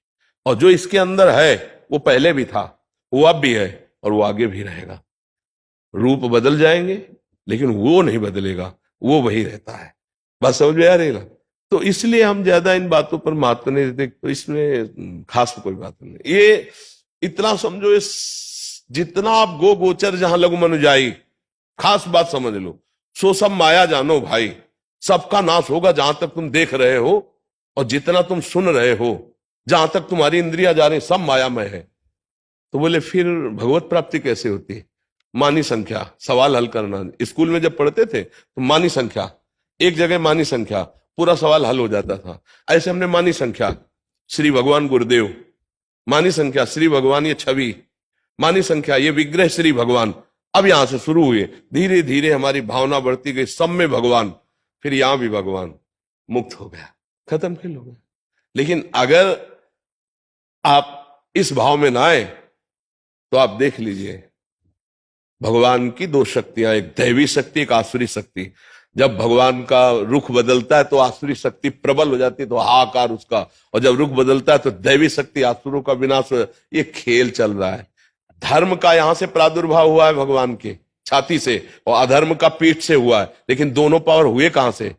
और जो इसके अंदर है वो पहले भी था, वो अब भी है, और वो आगे भी रहेगा। रूप बदल जाएंगे लेकिन वो नहीं बदलेगा, वो वही रहता है। बात समझ में आ रही ना? तो इसलिए हम ज्यादा इन बातों पर महत्व नहीं देते, तो इसमें खास कोई बात नहीं। ये इतना समझो, इस जितना आप गो गोचर जहां लघु मनुजाई, खास बात समझ लो, सो सब माया जानो भाई, सबका नाश होगा जहां तक तुम देख रहे हो, और जितना तुम सुन रहे हो, जहां तक तुम्हारी इंद्रियां जा रही, सब मायामय है। तो बोले फिर भगवत प्राप्ति कैसे होती है? मानी संख्या, सवाल हल करना। स्कूल में जब पढ़ते थे तो मानी संख्या, एक जगह मानी संख्या, पूरा सवाल हल हो जाता था। ऐसे हमने मानी संख्या, श्री भगवान गुरुदेव, मानी संख्या श्री भगवान ये छवि, मानी संख्या ये विग्रह श्री भगवान। अब यहां से शुरू हुए, धीरे धीरे हमारी भावना बढ़ती गई, सब में भगवान, फिर यहां भी भगवान, मुक्त हो गया, खत्म खेल हो गया। लेकिन अगर आप इस भाव में ना आए तो आप देख लीजिए भगवान की दो शक्तियां, एक दैवी शक्ति, एक आसुरी शक्ति। जब भगवान का रुख बदलता है तो आसुरी शक्ति प्रबल हो जाती है, तो हाहाकार उसका, और जब रुख बदलता है तो दैवी शक्ति, आसुरों का विनाश। ये खेल चल रहा है। धर्म का यहां से प्रादुर्भाव हुआ है भगवान के छाती से, और अधर्म का पीठ से हुआ है, लेकिन दोनों पावर हुए कहां से?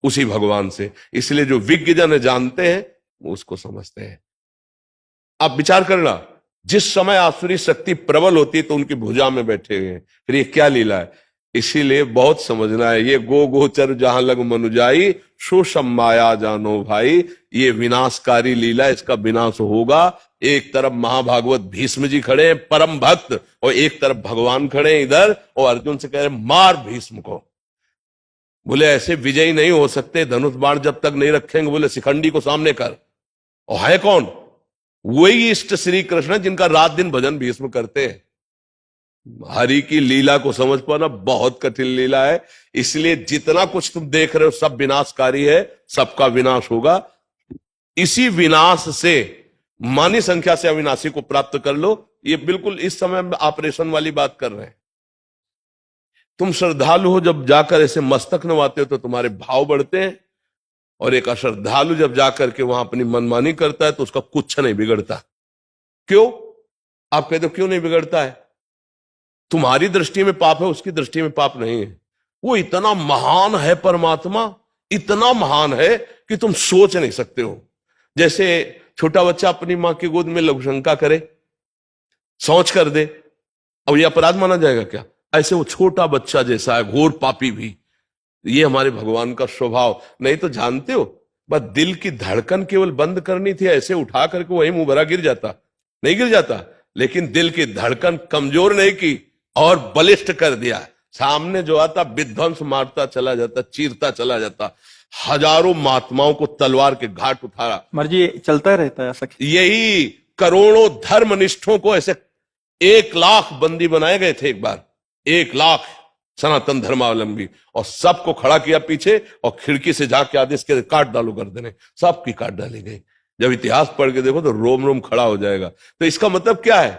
उसी भगवान से। इसलिए जो विज्ञ जन जानते हैं वो उसको समझते हैं। आप विचार करना, जिस समय आसुरी शक्ति प्रबल होती है तो उनकी भुजा में बैठे हुए हैं। फिर ये क्या लीला है? इसीलिए बहुत समझना है। ये गो गोचर जहां लग मनुजाई, सो सब माया जानो भाई। ये विनाशकारी लीला, इसका विनाश होगा। एक तरफ महाभागवत भीष्म जी खड़े हैं परम भक्त, और एक तरफ भगवान खड़े हैं इधर, और अर्जुन से कह रहे मार भीष्म को। बोले ऐसे विजयी नहीं हो सकते, धनुष बाण जब तक नहीं रखेंगे। बोले शिखंडी को सामने कर। और है कौन? वही इष्ट श्री कृष्ण जिनका रात दिन भजन भीष्म करते हैं। हरि की लीला को समझ पाना बहुत कठिन लीला है। इसलिए जितना कुछ तुम देख रहे हो सब विनाशकारी है, सबका विनाश होगा। इसी विनाश से मानी संख्या से अविनाशी को प्राप्त कर लो। ये बिल्कुल इस समय ऑपरेशन वाली बात कर रहे हैं। तुम श्रद्धालु हो, जब जाकर ऐसे मस्तक नवाते हो तो तुम्हारे भाव बढ़ते हैं, और एक अश्रद्धालु जब जाकर के वहां अपनी मनमानी करता है तो उसका कुछ नहीं बिगड़ता। क्यों? आप कहते हो क्यों नहीं बिगड़ता है? तुम्हारी दृष्टि में पाप है, उसकी दृष्टि में पाप नहीं है। वो इतना महान है परमात्मा, इतना महान है कि तुम सोच नहीं सकते हो। जैसे छोटा बच्चा अपनी मां की गोद में लघुशंका करे, सोच कर दे, अब ये अपराध माना जाएगा क्या? ऐसे वो छोटा बच्चा जैसा है, घोर पापी भी। ये हमारे भगवान का स्वभाव। नहीं तो जानते हो, बस दिल की धड़कन केवल बंद करनी थी, ऐसे उठा करके वही मुंह भरा गिर जाता। नहीं गिर जाता, लेकिन दिल की धड़कन कमजोर नहीं की और बलिष्ठ कर दिया। सामने जो आता विध्वंस मारता चला जाता, चीरता चला जाता। हजारों महात्माओं को तलवार के घाट उठाया। मर्जी चलता रहता है ऐसा। यही करोड़ों धर्मनिष्ठों को ऐसे 1 लाख बंदी बनाए गए थे एक बार, 1 लाख सनातन धर्मावलंबी, और सबको खड़ा किया पीछे और खिड़की से जाके आदेश के काट डालो गर्दनें। सबकी काट डाली गई। जब इतिहास पढ़ के देखो तो रोम रोम खड़ा हो जाएगा। तो इसका मतलब क्या है?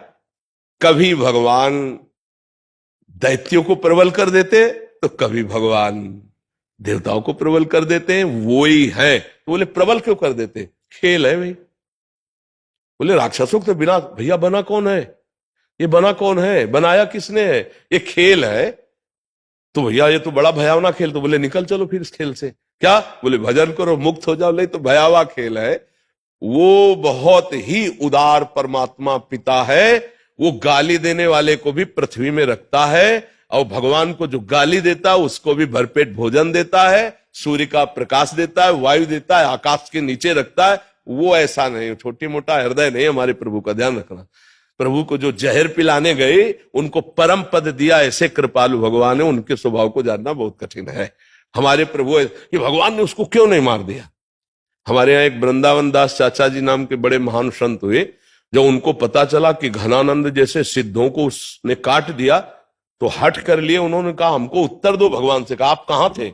कभी भगवान दैत्यों को प्रबल कर देते तो कभी भगवान देवताओं को प्रबल कर देते हैं। वो ही है। तो बोले प्रबल क्यों कर देते? खेल है भाई। बोले राक्षसों को तो बिना, भैया बना कौन है? ये बना कौन है? बनाया किसने है? ये खेल है। तो भैया ये तो बड़ा भयावना खेल। तो बोले निकल चलो फिर इस खेल से। क्या? बोले भजन करो मुक्त हो जाओ। नहीं तो भयावह खेल है। वो बहुत ही उदार परमात्मा पिता है। वो गाली देने वाले को भी पृथ्वी में रखता है, और भगवान को जो गाली देता है उसको भी भरपेट भोजन देता है, सूर्य का प्रकाश देता है, वायु देता है, आकाश के नीचे रखता है। वो ऐसा नहीं, छोटी मोटा हृदय नहीं हमारे प्रभु का, ध्यान रखना। प्रभु को जो जहर पिलाने गए उनको परम पद दिया, ऐसे कृपालु भगवान है। उनके स्वभाव को जानना बहुत कठिन है। हमारे प्रभु ये भगवान ने उसको क्यों नहीं मार दिया? हमारे यहाँ एक वृंदावन दास चाचा जी नाम के बड़े महान संत हुए। जब उनको पता चला कि घनानंद जैसे सिद्धों को उसने काट दिया तो हट कर लिए। उन्होंने कहा हमको उत्तर दो। भगवान से कहा आप कहां थे?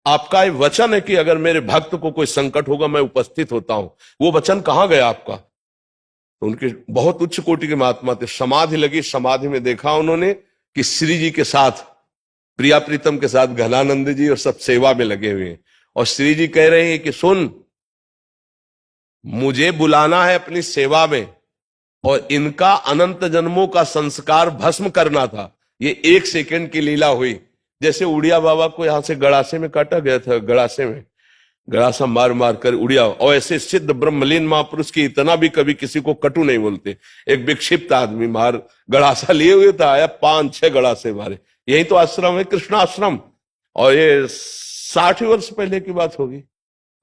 आपका ये वचन है कि अगर मेरे भक्त को कोई संकट होगा मैं उपस्थित होता हूं। वो वचन कहां गया आपका? तो उनके बहुत उच्च कोटि के महात्मा थे। समाधि लगी, समाधि में देखा उन्होंने कि श्री जी के साथ, प्रिया प्रीतम के साथ घनानंद जी और सब सेवा में लगे हुए हैं। और श्री जी कह रहे हैं कि सुन, मुझे बुलाना है अपनी सेवा में, और इनका अनंत जन्मों का संस्कार भस्म करना था। ये 1 सेकंड की लीला हुई। जैसे उड़िया बाबा को यहां से गड़ासे में काटा गया था, गड़ासे में गड़ासा मार मार कर उड़िया। और ऐसे सिद्ध ब्रह्मलीन महापुरुष की इतना भी कभी किसी को कटु नहीं बोलते। एक विक्षिप्त आदमी मार गड़ासा लिए हुए था, आया 5-6 गड़ासे मारे। यही तो आश्रम है, कृष्णाश्रम। और ये 60 वर्ष पहले की बात होगी,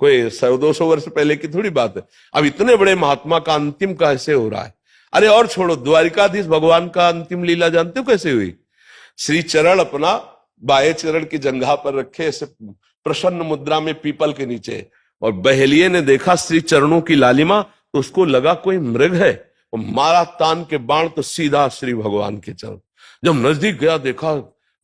कोई 100-200 वर्ष पहले की थोड़ी बात है। अब इतने बड़े महात्मा का अंतिम कैसे हो रहा है? अरे और छोड़ो, द्वारिकाधीश भगवान का अंतिम लीला जानते हो कैसे हुई? श्री चरण अपना बाएं चरण की जंघा पर रखे ऐसे प्रसन्न मुद्रा में पीपल के नीचे, और बहेलिये ने देखा श्री चरणों की लालिमा, तो उसको लगा कोई मृग है, और मारा तान के बाण तो सीधा श्री भगवान के चरण। जब नजदीक गया देखा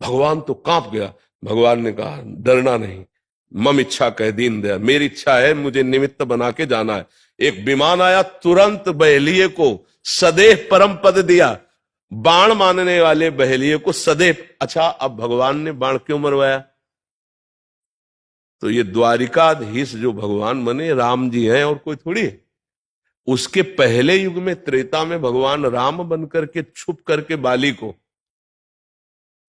भगवान तो कांप गया। भगवान ने कहा डरना नहीं, मम इच्छा कह दीन दया, मेरी इच्छा है, मुझे निमित्त बना के जाना है। एक विमान आया, तुरंत बहेलिये को सदैव परम पद दिया। बाण मानने वाले बहेलिये को सदैव। अच्छा, अब भगवान ने बाण क्यों मरवाया? तो ये द्वारिकाधीश जो भगवान बने राम जी हैं, और कोई थोड़ी है। उसके पहले युग में त्रेता में भगवान राम बनकर के छुप करके बाली को,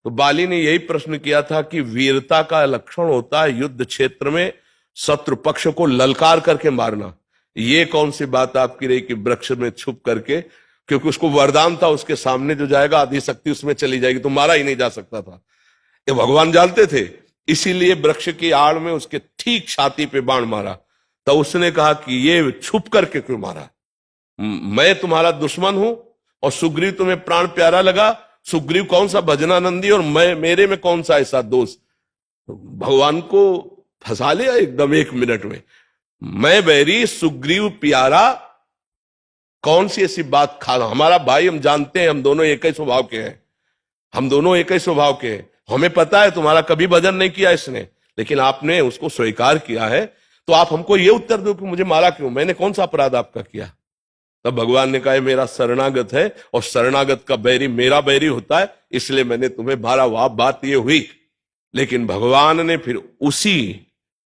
तो बाली ने यही प्रश्न किया था कि वीरता का लक्षण होता है युद्ध क्षेत्र में शत्रु पक्ष को ललकार करके मारना। ये कौन सी बात आपकी रही कि वृक्ष में छुप करके? क्योंकि उसको वरदान था उसके सामने जो जाएगा आधी शक्ति उसमें चली जाएगी, तो मारा ही नहीं जा सकता था। ये भगवान जानते थे, इसीलिए वृक्ष की आड़ में उसके ठीक छाती पे बाण मारा। तो उसने कहा कि ये छुप करके क्यों मारा, मैं तुम्हारा दुश्मन हूं और सुग्रीव तुम्हें प्राण प्यारा लगा। सुग्रीव कौन सा भजनानंदी और मैं, मेरे में कौन सा ऐसा दोष। भगवान को फंसा लिया एकदम 1 मिनट में। मैं बैरी सुग्रीव प्यारा, कौन सी ऐसी बात खा, हमारा भाई, हम जानते हैं हम दोनों एक ही स्वभाव के हैं, हम दोनों एक ही स्वभाव के हैं, हमें पता है तुम्हारा कभी भजन नहीं किया इसने, लेकिन आपने उसको स्वीकार किया है, तो आप हमको ये उत्तर दो कि मुझे मारा क्यों, मैंने कौन सा अपराध आपका किया। तब भगवान ने कहा मेरा शरणागत है और शरणागत का बैरी मेरा बैरी होता है, इसलिए मैंने तुम्हें मारा। वह बात ये हुई। लेकिन भगवान ने फिर उसी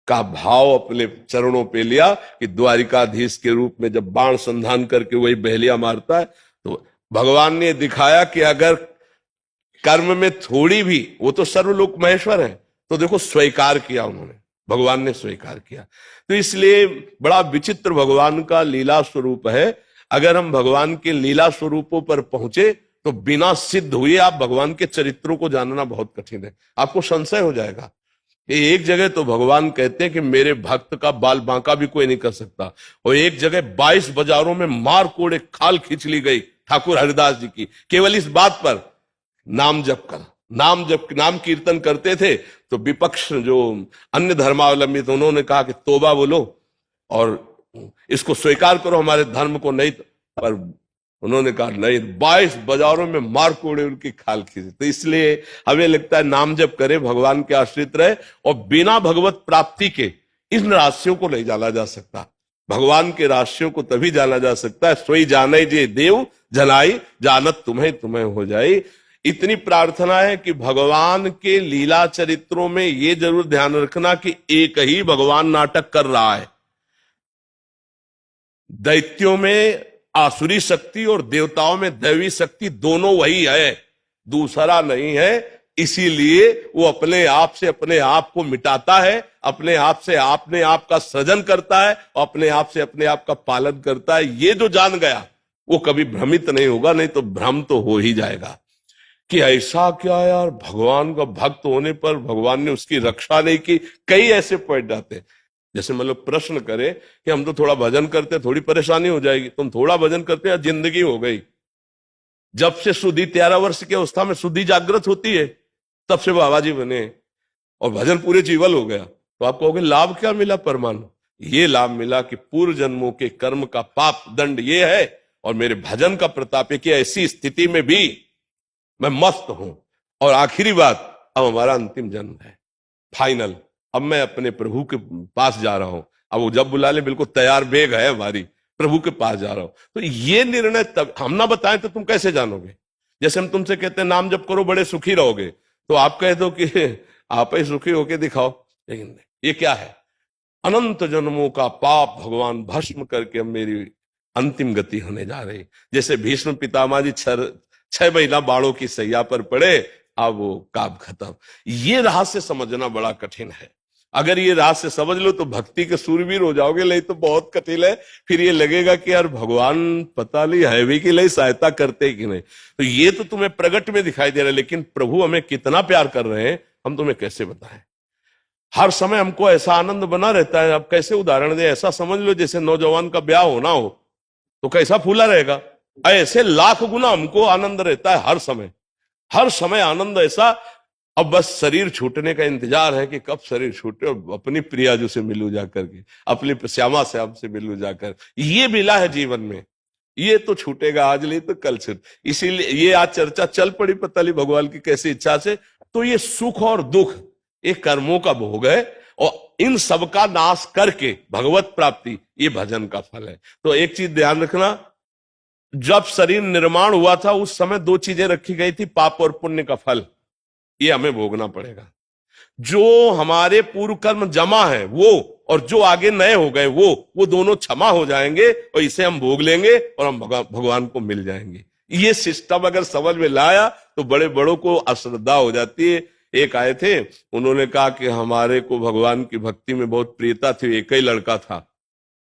का भाव अपने चरणों पे लिया कि द्वारिकाधीश के रूप में जब बाण संधान करके वही बहेलिया मारता है, तो भगवान ने दिखाया कि अगर कर्म में थोड़ी भी, वो तो सर्वलोक महेश्वर है, तो देखो स्वीकार किया उन्होंने, भगवान ने स्वीकार किया। तो इसलिए बड़ा विचित्र भगवान का लीला स्वरूप है। अगर हम भगवान के लीला स्वरूपों पर पहुंचे तो बिना सिद्ध हुए आप भगवान के चरित्रों को जानना बहुत कठिन है, आपको संशय हो जाएगा। ये एक जगह तो भगवान कहते हैं कि मेरे भक्त का बाल बांका भी कोई नहीं कर सकता, और एक जगह 22 बाजारों में मार कोड़े खाल खींच ली गई ठाकुर हरिदास जी की, केवल इस बात पर नाम जप कर, नाम कीर्तन करते थे। तो विपक्ष जो अन्य धर्मावलंबी थे उन्होंने कहा कि तौबा बोलो और इसको स्वीकार करो, हमारे धर्म को नहीं। पर उन्होंने कहा नहीं, 22 बाजारों में मार कोड़े उनकी खाल खींची। तो इसलिए हमें लगता है नाम जप करे, भगवान के आश्रित रहे, और बिना भगवत प्राप्ति के इन राशियों को नहीं जाना जा सकता। भगवान के राशियों को तभी जाना जा सकता है सोई जाने जे देव जनाई, जानत तुम्हें तुम्हें हो जाए। इतनी प्रार्थना है कि भगवान के लीला चरित्रों में ये जरूर ध्यान रखना कि एक ही भगवान नाटक कर रहा है। दैत्यों में आसुरी शक्ति और देवताओं में दैवी शक्ति दोनों वही है, दूसरा नहीं है। इसीलिए वो अपने आप से अपने आप को मिटाता है, अपने आप से अपने आप का सृजन करता है और अपने आप से अपने आप का पालन करता है। ये जो जान गया वो कभी भ्रमित नहीं होगा, नहीं तो भ्रम तो हो ही जाएगा कि ऐसा क्या यार, भगवान का भक्त होने पर भगवान ने उसकी रक्षा नहीं की। कई ऐसे पॉइंट आते हैं, जैसे मतलब प्रश्न करे कि हम तो थोड़ा भजन करते थोड़ी परेशानी हो जाएगी, तुम थोड़ा भजन करते हैं जिंदगी हो गई। जब से सुधी 13 वर्ष की अवस्था में सुधी जागृत होती है तब से बाबा जी बने और भजन पूरे जीवन हो गया, तो आप कहोगे लाभ क्या मिला परमाणु? ये लाभ मिला कि पूर्व जन्मों के कर्म का पाप दंड ये है और मेरे भजन का प्रताप है कि ऐसी स्थिति में भी मैं मस्त हूं। और आखिरी बात, अब हमारा अंतिम जन्म है, फाइनल, अब मैं अपने प्रभु के पास जा रहा हूं। अब वो जब बुला ले बिल्कुल तैयार बेग है हमारी, प्रभु के पास जा रहा हूं। तो ये निर्णय तब हम ना बताएं तो तुम कैसे जानोगे? जैसे हम तुमसे कहते हैं नाम जप करो बड़े सुखी रहोगे, तो आप कह दो कि आप ही सुखी होके दिखाओ, लेकिन ये क्या है? अनंत जन्मों का पाप भगवान भस्म करके अब मेरी अंतिम गति होने जा रही। जैसे भीष्म पितामह जी 6 महीना बाणों की सैया पर पड़े, अब वो काब खत्म। ये रहस्य समझना बड़ा कठिन है। अगर ये रहस्य समझ लो तो भक्ति के सूरवीर हो जाओगे, नहीं तो बहुत कठिन है। फिर ये लगेगा कि यार भगवान पता नहीं है भी कि नहीं, सहायता करते कि नहीं। तो ये तो तुम्हें प्रगट में दिखाई दे रहा है, लेकिन प्रभु हमें कितना प्यार कर रहे हैं हम तुम्हें कैसे बताएं। हर समय हमको ऐसा आनंद बना रहता है। अब कैसे उदाहरण दे, ऐसा समझ लो जैसे नौजवान का ब्याह होना हो तो कैसा फूला रहेगा, ऐसे लाख गुना हमको आनंद रहता है हर समय आनंद ऐसा। अब बस शरीर छूटने का इंतजार है कि कब शरीर छूटे और अपनी प्रियाजू से मिलूं जाकर के, अपनी श्यामा श्याम से मिलूं जाकर। ये मिला है जीवन में, ये तो छूटेगा आज नहीं तो कल छूट। इसीलिए ये आज चर्चा चल पड़ी पता नहीं भगवान की कैसी इच्छा से। तो ये सुख और दुख ये कर्मों का भोग है और इन सब का नाश करके भगवत प्राप्ति ये भजन का फल है। तो एक चीज ध्यान रखना, जब शरीर निर्माण हुआ था उस समय 2 चीजें रखी गई थी, पाप और पुण्य का फल, ये हमें भोगना पड़ेगा। जो हमारे पूर्व कर्म जमा है वो, और जो आगे नए हो गए वो दोनों क्षमा हो जाएंगे और इसे हम भोग लेंगे और हम भगवान को मिल जाएंगे। ये सिस्टम अगर समझ में लाया तो बड़े बड़ों को अश्रद्धा हो जाती है। एक आए थे, उन्होंने कहा कि हमारे को भगवान की भक्ति में बहुत प्रियता थी, एक ही लड़का था,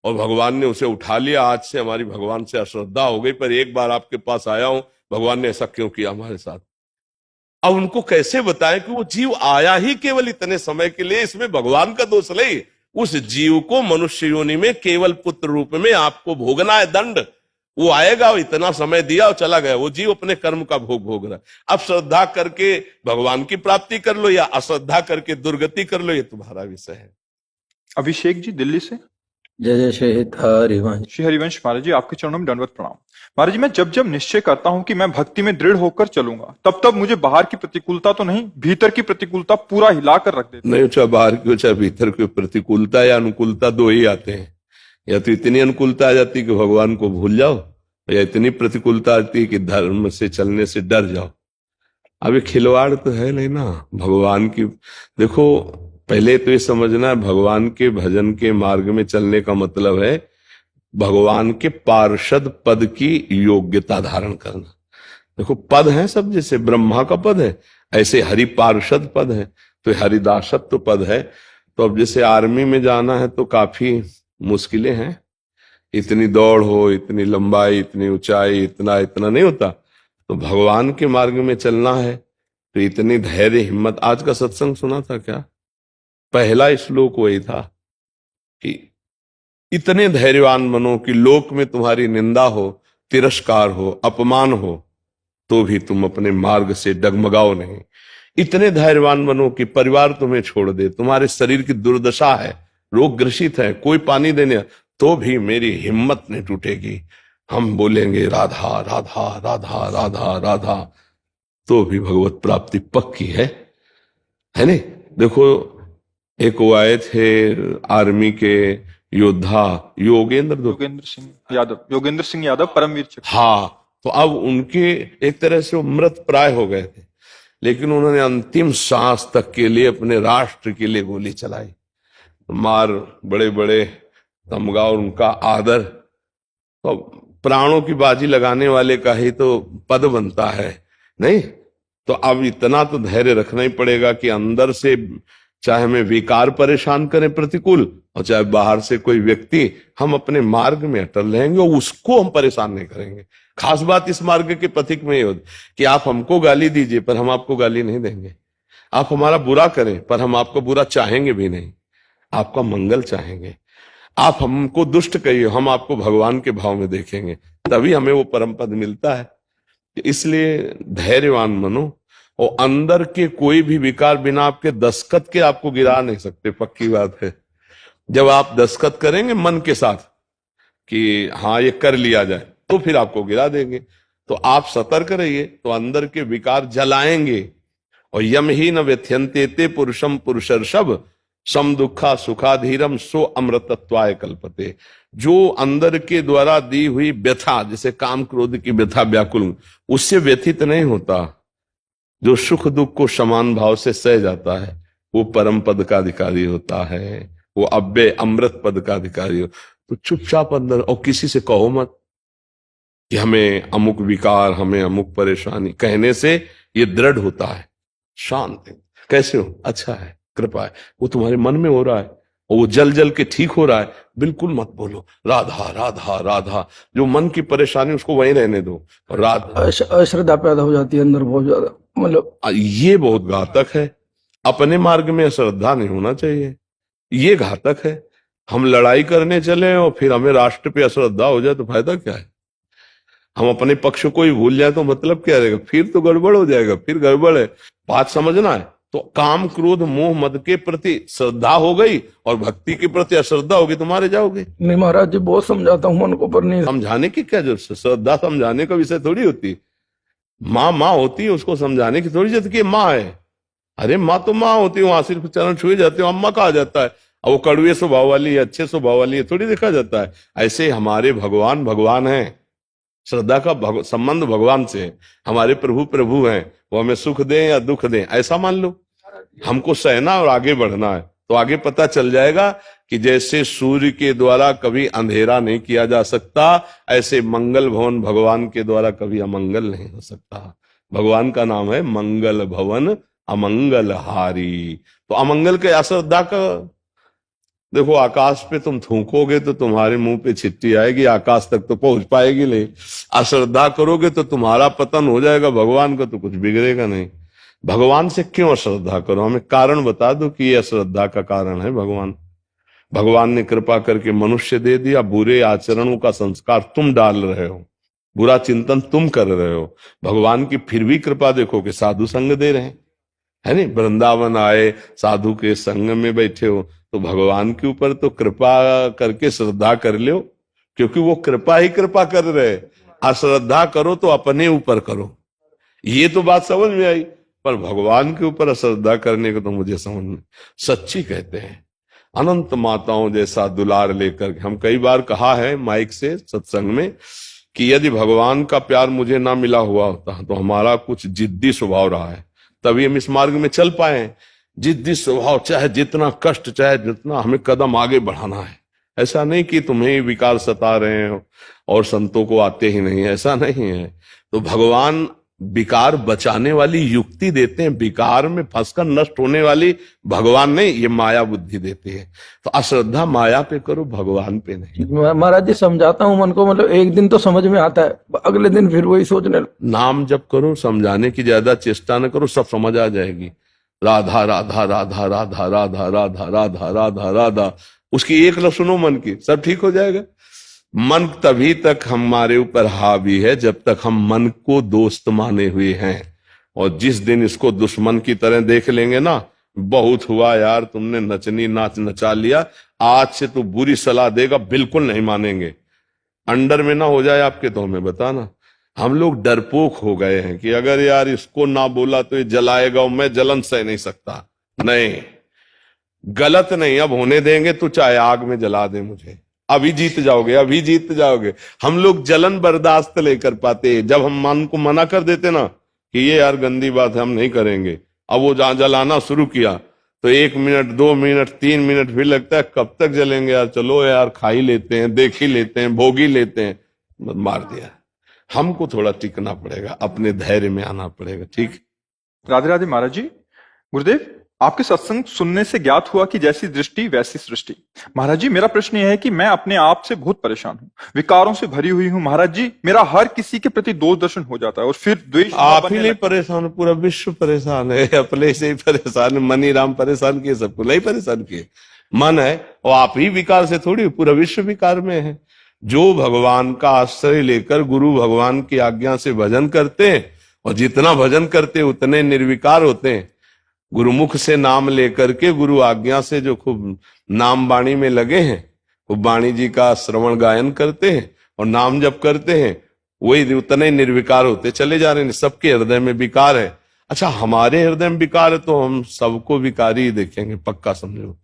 और भगवान ने उसे उठा लिया। आज से हमारी भगवान से अश्रद्धा हो गई, पर एक बार आपके पास आया हूं, भगवान ने ऐसा क्यों किया हमारे साथ। अब उनको कैसे बताएं कि वो जीव आया ही केवल इतने समय के लिए, इसमें भगवान का दोष नहीं। उस जीव को मनुष्य योनि में केवल पुत्र रूप में आपको भोगना है दंड। वो आएगा, इतना समय दिया और चला गया, वो जीव अपने कर्म का भोग भोग रहा है। अब श्रद्धा करके भगवान की प्राप्ति कर लो या अश्रद्धा करके दुर्गति कर लो, ये तुम्हारा विषय है। अभिषेक जी दिल्ली से। जय जय श्री हरिवंश। श्री हरिवंश महाराज जी, आपके चरणों में दंडवत प्रणाम। महाराज जी, मैं जब जब निश्चय करता हूं कि मैं भक्ति में दृढ़ होकर चलूंगा, तब तब मुझे बाहर की प्रतिकूलता तो नहीं, भीतर की प्रतिकूलता पूरा हिलाकर रख देती है। नहीं, चाहे बाहर की हो चाहे भीतर की, प्रतिकूलता या अनुकूलता दो ही आते हैं। या तो इतनी अनुकूलता आ जाती कि भगवान को भूल जाओ, या इतनी प्रतिकूलता आती है कि धर्म से चलने से डर जाओ। अब ये खिलवाड़ तो है नहीं ना भगवान की। देखो, पहले तो ये समझना है, भगवान के भजन के मार्ग में चलने का मतलब है भगवान के पार्षद पद की योग्यता धारण करना। देखो, पद है सब, जैसे ब्रह्मा का पद है ऐसे हरि पार्षद पद है, तो हरिदासत्व पद है। तो अब जैसे आर्मी में जाना है तो काफी मुश्किलें हैं, इतनी दौड़ हो, इतनी लंबाई, इतनी ऊंचाई, इतना इतना नहीं होता। तो भगवान के मार्ग में चलना है तो इतनी धैर्य हिम्मत। आज का सत्संग सुना था क्या? पहला श्लोक वही था कि इतने धैर्यवान बनो कि लोक में तुम्हारी निंदा हो, तिरस्कार हो, अपमान हो, तो भी तुम अपने मार्ग से डगमगाओ नहीं। इतने धैर्यवान बनो कि परिवार तुम्हें छोड़ दे, तुम्हारे शरीर की दुर्दशा है, रोग ग्रसित है, कोई पानी देने, तो भी मेरी हिम्मत नहीं टूटेगी। हम बोलेंगे राधा राधा राधा राधा राधा, तो भी भगवत प्राप्ति पक्की है नहीं? देखो, एक वो आए थे आर्मी के योद्धा योगेंद्र सिंह यादव परमवीर चक्र। हाँ, तो अब उनके एक तरह से वो मृत प्राय हो गए थे, लेकिन उन्होंने अंतिम सांस तक के लिए अपने राष्ट्र के लिए गोली चलाई। मार बड़े बड़े तमगा और उनका आदर, तो प्राणों की बाजी लगाने वाले का ही तो पद बनता है नहीं? तो अब इतना तो धैर्य रखना ही पड़ेगा कि अंदर से चाहे हमें विकार परेशान करें प्रतिकूल, और चाहे बाहर से कोई व्यक्ति, हम अपने मार्ग में अटल रहेंगे और उसको हम परेशान नहीं करेंगे। खास बात इस मार्ग के पथिक में ये होती कि आप हमको गाली दीजिए पर हम आपको गाली नहीं देंगे, आप हमारा बुरा करें पर हम आपको बुरा चाहेंगे भी नहीं, आपका मंगल चाहेंगे। आप हमको दुष्ट कहिए, हम आपको भगवान के भाव में देखेंगे, तभी हमें वो परम पद मिलता है। इसलिए धैर्यवान बनो, और अंदर के कोई भी विकार बिना आपके दस्तखत के आपको गिरा नहीं सकते, पक्की बात है। जब आप दस्तखत करेंगे मन के साथ कि हाँ ये कर लिया जाए, तो फिर आपको गिरा देंगे। तो आप सतर्क रहिए, तो अंदर के विकार जलाएंगे। और यम ही न व्यथ्यंते ते पुरुषम पुरुषर्षभ सम दुखा सुखाधीरम सो अमृतत्वाय कल्पते। जो अंदर के द्वारा दी हुई व्यथा, जैसे काम क्रोध की व्यथा व्याकुल, उससे व्यथित नहीं होता। जो सुख दुख को समान भाव से सह जाता है वो परम पद का अधिकारी होता है, वो अव्यय अमृत पद का अधिकारी हो। तो चुपचाप अंदर, और किसी से कहो मत कि हमें अमुक विकार, हमें अमुक परेशानी, कहने से ये दृढ़ होता है। शांत, कैसे हो? अच्छा है, कृपा है, वो तुम्हारे मन में हो रहा है और वो जल जल के ठीक हो रहा है, बिल्कुल मत बोलो राधा राधा राधा। जो मन की परेशानी उसको वहीं रहने दो। और राधा, अश्रद्धा पैदा हो जाती है अंदर बहुत ज्यादा, मतलब ये बहुत घातक है। अपने मार्ग में अश्रद्धा नहीं होना चाहिए, ये घातक है। हम लड़ाई करने चले और फिर हमें राष्ट्र पे अश्रद्धा हो जाए तो फायदा क्या है? हम अपने पक्ष को ही भूल जाए तो मतलब क्या रहेगा? फिर तो गड़बड़ हो जाएगा, फिर गड़बड़ है। बात समझना है। तो काम क्रोध मोह मद के प्रति श्रद्धा हो गई और भक्ति के प्रति अश्रद्धा होगी, तुम्हारे जाओगे। नहीं महाराज जी, बहुत समझाता हूँ मन को, पर नहीं। समझाने की क्या जरूरत? श्रद्धा समझाने का विषय थोड़ी होती। माँ होती है, उसको समझाने की थोड़ी जरूरत कि माँ है। अरे माँ तो माँ होती है, वहां सिर्फ चरण छुए जाते हो, अम्मा कहा जाता है। और वो कड़वे स्वभाव वाली है, अच्छे स्वभाव वाली है, थोड़ी देखा जाता है। ऐसे हमारे भगवान भगवान है, श्रद्धा का संबंध भगवान से है। हमारे प्रभु प्रभु हैं, वो हमें सुख दें या दुख दें, ऐसा मान लो। हमको सहना और आगे बढ़ना है। तो आगे पता चल जाएगा कि जैसे सूर्य के द्वारा कभी अंधेरा नहीं किया जा सकता, ऐसे मंगल भवन भगवान के द्वारा कभी अमंगल नहीं हो सकता। भगवान का नाम है मंगल भवन अमंगल हारी। तो अमंगल के अश्रद्धा का देखो आकाश पे तुम थूकोगे तो तुम्हारे मुंह पे छिट्टी आएगी, आकाश तक तो पहुंच पाएगी नहीं। अश्रद्धा करोगे तो तुम्हारा पतन हो जाएगा, भगवान का तो कुछ बिगड़ेगा नहीं। भगवान से क्यों अश्रद्धा करो? हमें कारण बता दो कि ये अश्रद्धा का कारण है भगवान। भगवान ने कृपा करके मनुष्य दे दिया, बुरे आचरणों का संस्कार तुम डाल रहे हो, बुरा चिंतन तुम कर रहे हो। भगवान की फिर भी कृपा देखो कि साधु संग दे रहे हैं, है नहीं? वृंदावन आए, साधु के संग में बैठे हो, तो भगवान के ऊपर तो कृपा करके श्रद्धा कर लो, क्योंकि वो कृपा ही कृपा कर रहे। अश्रद्धा करो तो अपने ऊपर करो, ये तो बात समझ में आई। पर भगवान के ऊपर अश्रद्धा करने को तो मुझे समझ में, सच्ची कहते हैं अनंत माताओं जैसा दुलार लेकर। हम कई बार कहा है माइक से सत्संग में कि यदि भगवान का प्यार मुझे ना मिला हुआ होता तो हमारा कुछ जिद्दी स्वभाव रहा है, तभी हम इस मार्ग में चल पाए हैं। जिद्दी स्वभाव, चाहे जितना कष्ट, चाहे जितना हमें कदम आगे बढ़ाना है। ऐसा नहीं कि तुम्हें विकार सता रहे हो और संतों को आते ही नहीं, ऐसा नहीं है। तो भगवान विकार बचाने वाली युक्ति देते हैं, विकार में फंसकर नष्ट होने वाली भगवान नहीं, ये माया बुद्धि देते हैं। तो अश्रद्धा माया पे करो, भगवान पे नहीं। महाराज जी समझाता हूँ मन को, मतलब एक दिन तो समझ में आता है, अगले दिन फिर वही सोचने नाम जप करो, समझाने की ज्यादा चेष्टा न करो, सब समझ आ जाएगी। राधा राधा राधा राधा राधा राधा राधा राधा राधा, उसकी एक लफ्ज सुनो मन की, सब ठीक हो जाएगा। मन तभी तक हमारे ऊपर हावी है जब तक हम मन को दोस्त माने हुए हैं, और जिस दिन इसको दुश्मन की तरह देख लेंगे ना, बहुत हुआ यार, तुमने नचनी नाच नचा लिया, आज से तो बुरी सलाह देगा, बिल्कुल नहीं मानेंगे। अंडर में ना हो जाए आपके तो हमें बताना। हम लोग डरपोक हो गए हैं कि अगर यार इसको ना बोला तो ये जलाएगा और मैं जलन सह नहीं सकता। नहीं, गलत नहीं, अब होने देंगे तो चाहे आग में जला दे मुझे, अभी जीत जाओगे, अभी जीत जाओगे। हम लोग जलन बर्दाश्त नहीं कर पाते। जब हम मन को मना कर देते ना कि ये यार गंदी बात है, हम नहीं करेंगे, अब वो जहां जलाना शुरू किया तो 1 मिनट 2 मिनट 3 मिनट फिर लगता है कब तक जलेंगे यार, चलो यार खा ही लेते हैं, देख ही लेते हैं, भोग ही लेते हैं, मार दिया। हमको थोड़ा टिकना पड़ेगा, अपने धैर्य में आना पड़ेगा। ठीक, राधे राधे महाराज जी। गुरुदेव, आपके सत्संग सुनने से ज्ञात हुआ कि जैसी दृष्टि वैसी सृष्टि। महाराज जी, मेरा प्रश्न यह है कि मैं अपने आप से बहुत परेशान हूँ, विकारों से भरी हुई हूँ। महाराज जी, मेरा हर किसी के प्रति दोष दर्शन हो जाता है और फिर द्वेष। आप ही नहीं परेशान, पूरा विश्व परेशान है, अपने से ही परेशान है। मनी राम परेशान किए, सबको नहीं परेशान किए, मन है। और आप ही विकार से थोड़ी, पूरा विश्व विकार में है। जो भगवान का आश्रय लेकर गुरु भगवान की आज्ञा से भजन करते हैं, और जितना भजन करते उतने निर्विकार होते हैं। गुरुमुख से नाम लेकर के, गुरु आज्ञा से जो खूब नाम वाणी में लगे हैं, खूब वाणी जी का श्रवण गायन करते हैं और नाम जप करते हैं, वही उतने निर्विकार होते चले जा रहे हैं। सबके हृदय में विकार है। अच्छा, हमारे हृदय में विकार है तो हम सबको विकारी ही देखेंगे, पक्का समझो।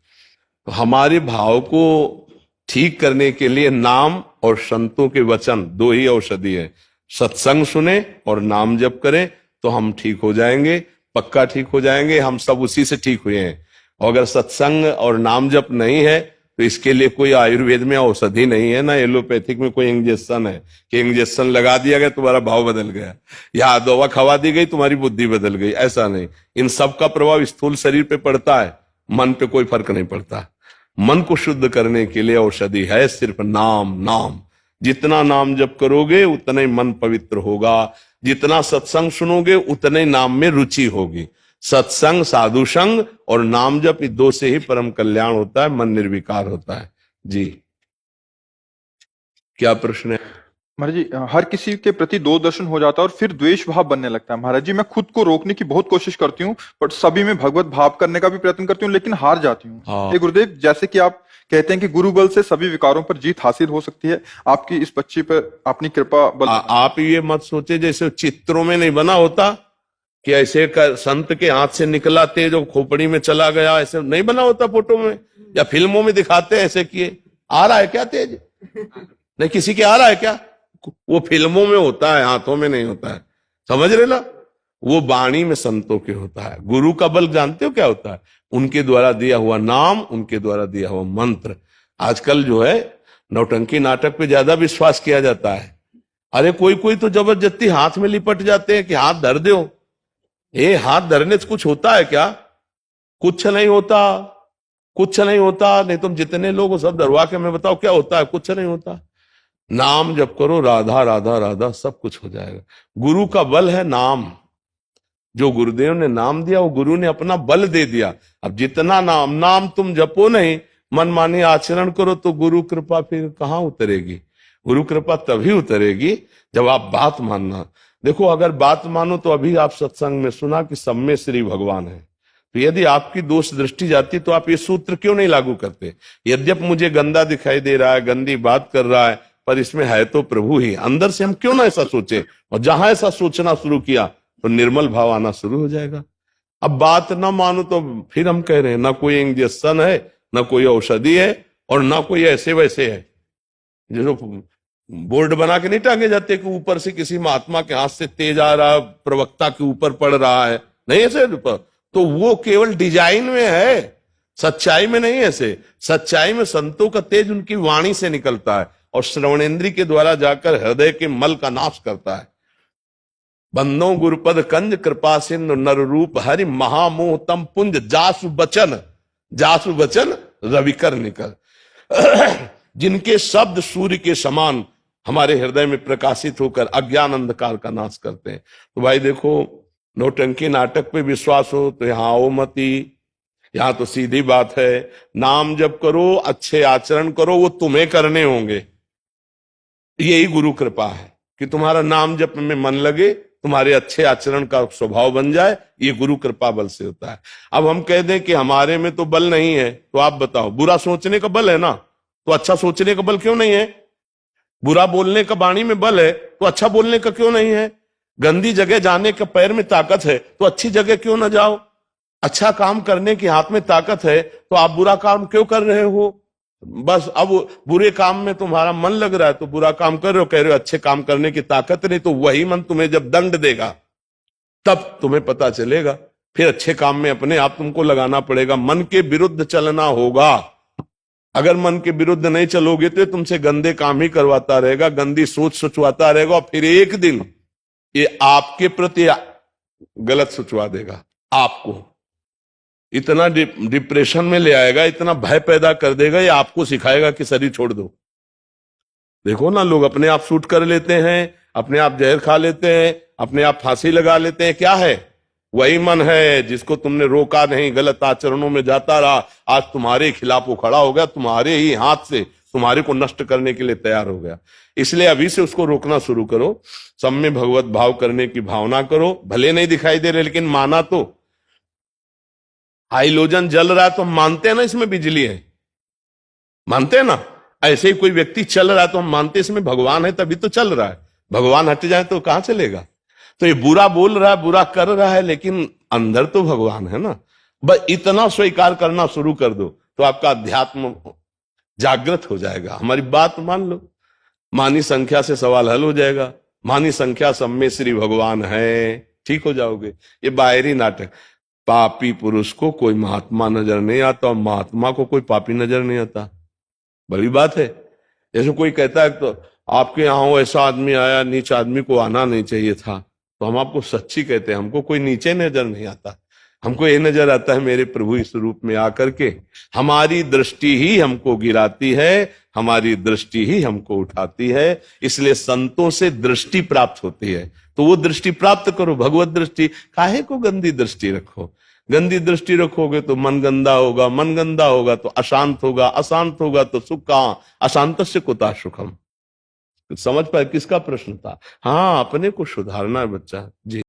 तो हमारे भाव को ठीक करने के लिए नाम और संतों के वचन, दो ही औषधि है। सत्संग सुने और नाम जप करें तो हम ठीक हो जाएंगे, पक्का ठीक हो जाएंगे। हम सब उसी से ठीक हुए हैं। और अगर सत्संग और नाम जप नहीं है तो इसके लिए कोई आयुर्वेद में औषधि नहीं है, ना एलोपैथिक में कोई इंजेक्शन है कि इंजेक्शन लगा दिया गया तुम्हारा भाव बदल गया, या दवा खवा दी गई तुम्हारी बुद्धि बदल गई। ऐसा नहीं। इन सब का प्रभाव स्थूल शरीर पे पड़ता है, मन पे कोई फर्क नहीं पड़ता। मन को शुद्ध करने के लिए औषधि है सिर्फ नाम। नाम जितना नाम जप करोगे उतना ही मन पवित्र होगा, जितना सत्संग सुनोगे उतने नाम में रुचि होगी। सत्संग, साधु संग और नाम जप, दो से ही परम कल्याण होता है, मन निर्विकार होता है। जी, क्या प्रश्न है? महाराज जी, हर किसी के प्रति दोष दर्शन हो जाता है और फिर द्वेष भाव बनने लगता है। महाराज जी, मैं खुद को रोकने की बहुत कोशिश करती हूँ, पर सभी में भगवत भाव करने का भी प्रयत्न करती हूँ, लेकिन हार जाती हूँ। हाँ। हे गुरुदेव, जैसे कि आप कहते हैं कि गुरु बल से सभी विकारों पर जीत हासिल हो सकती है, आपकी इस बच्ची पर अपनी कृपा बल। आप ये मत सोचे जैसे चित्रों में नहीं बना होता कि ऐसे संत के हाथ से निकला तेज और खोपड़ी में चला गया, ऐसे नहीं बना होता फोटो में या फिल्मों में दिखाते हैं ऐसे किए। आ रहा है क्या तेज? नहीं, किसी के आ रहा है क्या? वो फिल्मों में होता है, हाथों में नहीं होता है। समझ रहे ना? वो वाणी में संतों के होता है। गुरु का बल जानते हो क्या होता है? उनके द्वारा दिया हुआ नाम, उनके द्वारा दिया हुआ मंत्र। आजकल जो है नौटंकी नाटक पे ज्यादा विश्वास किया जाता है। अरे कोई कोई तो जबरदस्ती हाथ में लिपट जाते हैं कि हाथ धर दो। ये हाथ धरने से कुछ होता है क्या? कुछ नहीं होता, कुछ नहीं होता। नहीं तुम जितने लोग हो सब डरवा के मैं बताओ क्या होता है? कुछ नहीं होता। नाम जप करो, राधा राधा राधा, सब कुछ हो जाएगा। गुरु का बल है नाम। जो गुरुदेव ने नाम दिया वो गुरु ने अपना बल दे दिया। अब जितना नाम तुम जपो नहीं, मनमानी आचरण करो, तो गुरु कृपा फिर कहाँ उतरेगी? गुरु कृपा तभी उतरेगी जब आप बात मानना। देखो, अगर बात मानो तो अभी आप सत्संग में सुना कि सब में श्री भगवान है, तो यदि आपकी दोष दृष्टि जाती तो आप ये सूत्र क्यों नहीं लागू करते? यद्यप मुझे गंदा दिखाई दे रहा है, गंदी बात कर रहा है, पर इसमें है तो प्रभु ही। अंदर से हम क्यों ना ऐसा सोचे? और जहां ऐसा सोचना शुरू किया तो निर्मल भाव आना शुरू हो जाएगा। अब बात ना मानो तो फिर हम कह रहे हैं ना कोई इंजेक्शन है, ना कोई औषधि है, और ना कोई ऐसे वैसे है। जो बोर्ड बना के नहीं टांगे जाते कि ऊपर से किसी महात्मा के हाथ से तेज आ रहा, प्रवक्ता के ऊपर पड़ रहा है, नहीं ऐसे ऊपर, तो वो केवल डिजाइन में है, सच्चाई में नहीं। ऐसे सच्चाई में संतों का तेज उनकी वाणी से निकलता है और श्रवणेन्द्री के द्वारा जाकर हृदय के मल का नाश करता है। बंदो गुरुपद कंज कृपा सिंधु नर रूप हरि महामोह तम पुंज जासु बचन रविकर निकल। जिनके शब्द सूर्य के समान हमारे हृदय में प्रकाशित होकर अज्ञान अंधकार का नाश करते हैं। तो भाई देखो, नौटंकी नाटक पे विश्वास हो तो यहां आओ मती। यहां तो सीधी बात है, नाम जप करो, अच्छे आचरण करो, वो तुम्हें करने होंगे। यही गुरु कृपा है कि तुम्हारा नाम जप में मन लगे, तुम्हारे अच्छे आचरण का स्वभाव बन जाए। ये गुरु कृपा बल से होता है। अब हम कह दें कि हमारे में तो बल नहीं है, तो आप बताओ, बुरा सोचने का बल है ना, तो अच्छा सोचने का बल क्यों नहीं है? बुरा बोलने का वाणी में बल है, तो अच्छा बोलने का क्यों नहीं है? गंदी जगह जाने का पैर में ताकत है, तो अच्छी जगह क्यों ना जाओ? अच्छा काम करने की हाथ में ताकत है, तो आप बुरा काम क्यों कर रहे हो? बस अब बुरे काम में तुम्हारा मन लग रहा है तो बुरा काम कर रहे हो, कह रहे हो अच्छे काम करने की ताकत नहीं। तो वही मन तुम्हें जब दंड देगा तब तुम्हें पता चलेगा। फिर अच्छे काम में अपने आप तुमको लगाना पड़ेगा। मन के विरुद्ध चलना होगा। अगर मन के विरुद्ध नहीं चलोगे तो तुमसे गंदे काम ही करवाता रहेगा, गंदी सोच सोचवाता रहेगा, और फिर एक दिन ये आपके प्रति गलत सोचवा देगा। आपको इतना डिप्रेशन में ले आएगा, इतना भय पैदा कर देगा, ये आपको सिखाएगा कि शरीर छोड़ दो। देखो ना, लोग अपने आप शूट कर लेते हैं, अपने आप जहर खा लेते हैं, अपने आप फांसी लगा लेते हैं। क्या है? वही मन है जिसको तुमने रोका नहीं, गलत आचरणों में जाता रहा, आज तुम्हारे खिलाफ वो खड़ा हो गया, तुम्हारे ही हाथ से तुम्हारे को नष्ट करने के लिए तैयार हो गया। इसलिए अभी से उसको रोकना शुरू करो। सब में भगवत भाव करने की भावना करो। भले नहीं दिखाई दे रहे, लेकिन माना तो। हाइलोजन जल रहा है तो हम मानते हैं ना इसमें बिजली है, मानते हैं ना। ऐसे ही कोई व्यक्ति चल रहा है तो हम मानते हैं इसमें भगवान है, तभी तो चल रहा है। भगवान हट जाए तो कहां चलेगा? तो ये बुरा बोल रहा है, बुरा कर रहा है, लेकिन अंदर तो भगवान है ना। बस इतना स्वीकार करना शुरू कर दो तो आपका अध्यात्म जागृत हो जाएगा। हमारी बात मान लो, मानी संख्या से सवाल हल हो जाएगा। मानी संख्या सब में श्री भगवान है, ठीक हो जाओगे। ये बाहरी नाटक। पापी पुरुष को कोई महात्मा नजर नहीं आता और महात्मा को कोई पापी नजर नहीं आता। बड़ी बात है। जैसे कोई कहता है तो आपके यहाँ वो ऐसा आदमी आया, नीच आदमी को आना नहीं चाहिए था, तो हम आपको सच्ची कहते हैं, हमको कोई नीचे नजर नहीं आता। हमको ये नजर आता है मेरे प्रभु इस रूप में आकर के हमारी दृष्टि ही हमको गिराती है, हमारी दृष्टि ही हमको उठाती है। इसलिए संतों से दृष्टि प्राप्त होती है, तो वो दृष्टि प्राप्त करो, भगवत दृष्टि। काहे को गंदी दृष्टि रखो? गंदी दृष्टि रखोगे तो मन गंदा होगा, मन गंदा होगा तो अशांत होगा, अशांत होगा तो सुख कहां? अशांतस्य कुतः सुखम। समझ पाए किसका प्रश्न था? हाँ, अपने को सुधारना है बच्चा जी।